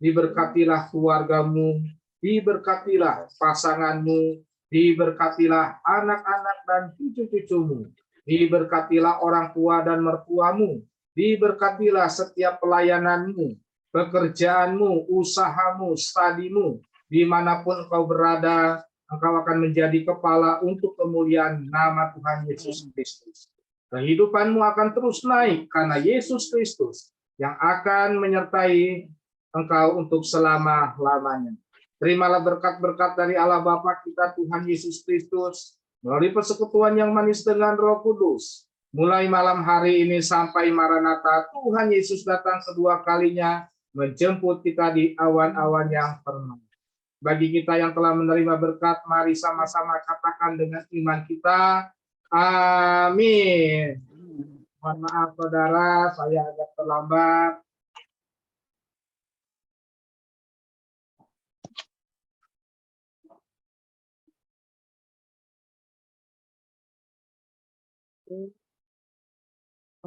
Diberkatilah keluargamu, diberkatilah pasanganmu, diberkatilah anak-anak dan cucu-cucumu, diberkatilah orang tua dan mertuamu, diberkatilah setiap pelayananmu, pekerjaanmu, usahamu, studimu, dimanapun engkau berada, engkau akan menjadi kepala untuk kemuliaan nama Tuhan Yesus Kristus. Kehidupanmu akan terus naik karena Yesus Kristus yang akan menyertai engkau untuk selama-lamanya. Terimalah berkat-berkat dari Allah Bapa kita Tuhan Yesus Kristus melalui persekutuan yang manis dengan Roh Kudus. Mulai malam hari ini sampai Maranatha, Tuhan Yesus datang kedua kalinya menjemput kita di awan-awan yang permai. Bagi kita yang telah menerima berkat, mari sama-sama katakan dengan iman kita, amin. Mohon maaf saudara, saya agak terlambat.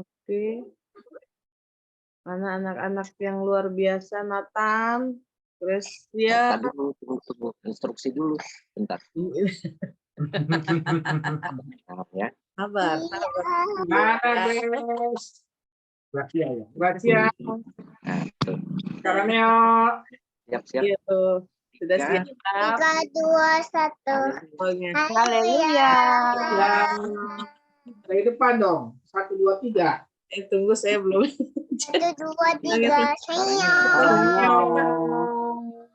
Oke. Mana anak-anak yang luar biasa, Nathan, Gracia. Tunggu, instruksi dulu, bentar. Ya. Sabar. Gracia ya. Gracia. Sekarang ya. Siap. Iya, sudah siap. 3, 2, 1. Haleluya. Haleluya. Dari depan dong. 1, 2, 3. Tunggu saya belum. 1, 2, 3.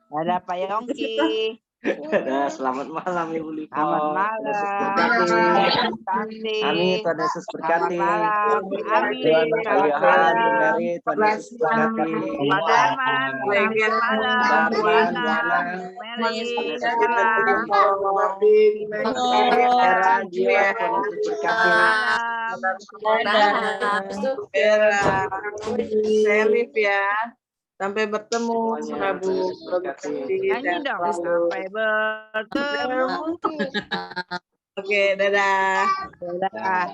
Ada Pak Yongki. Dadah, selamat malam Ibu Lipo. Selamat Tuhan Yesus malam. berkati. Amin, Tuhan Yesus berkati. Selamat malam. Tuhan Amin. Pak Yohan, Bu Mary, Tuhan Yesus berkati. Pak Darman, selamat malam. Bu Ana, Bu Mary, Stella. Era jiwa, Tuhan Yesus berkati. Selip ya. Sampai bertemu, Semuanya, Prabu. Tuhan Yesus berkati. Nyanyi dong. Sampai bertemu. Oke, dadah. Dadah.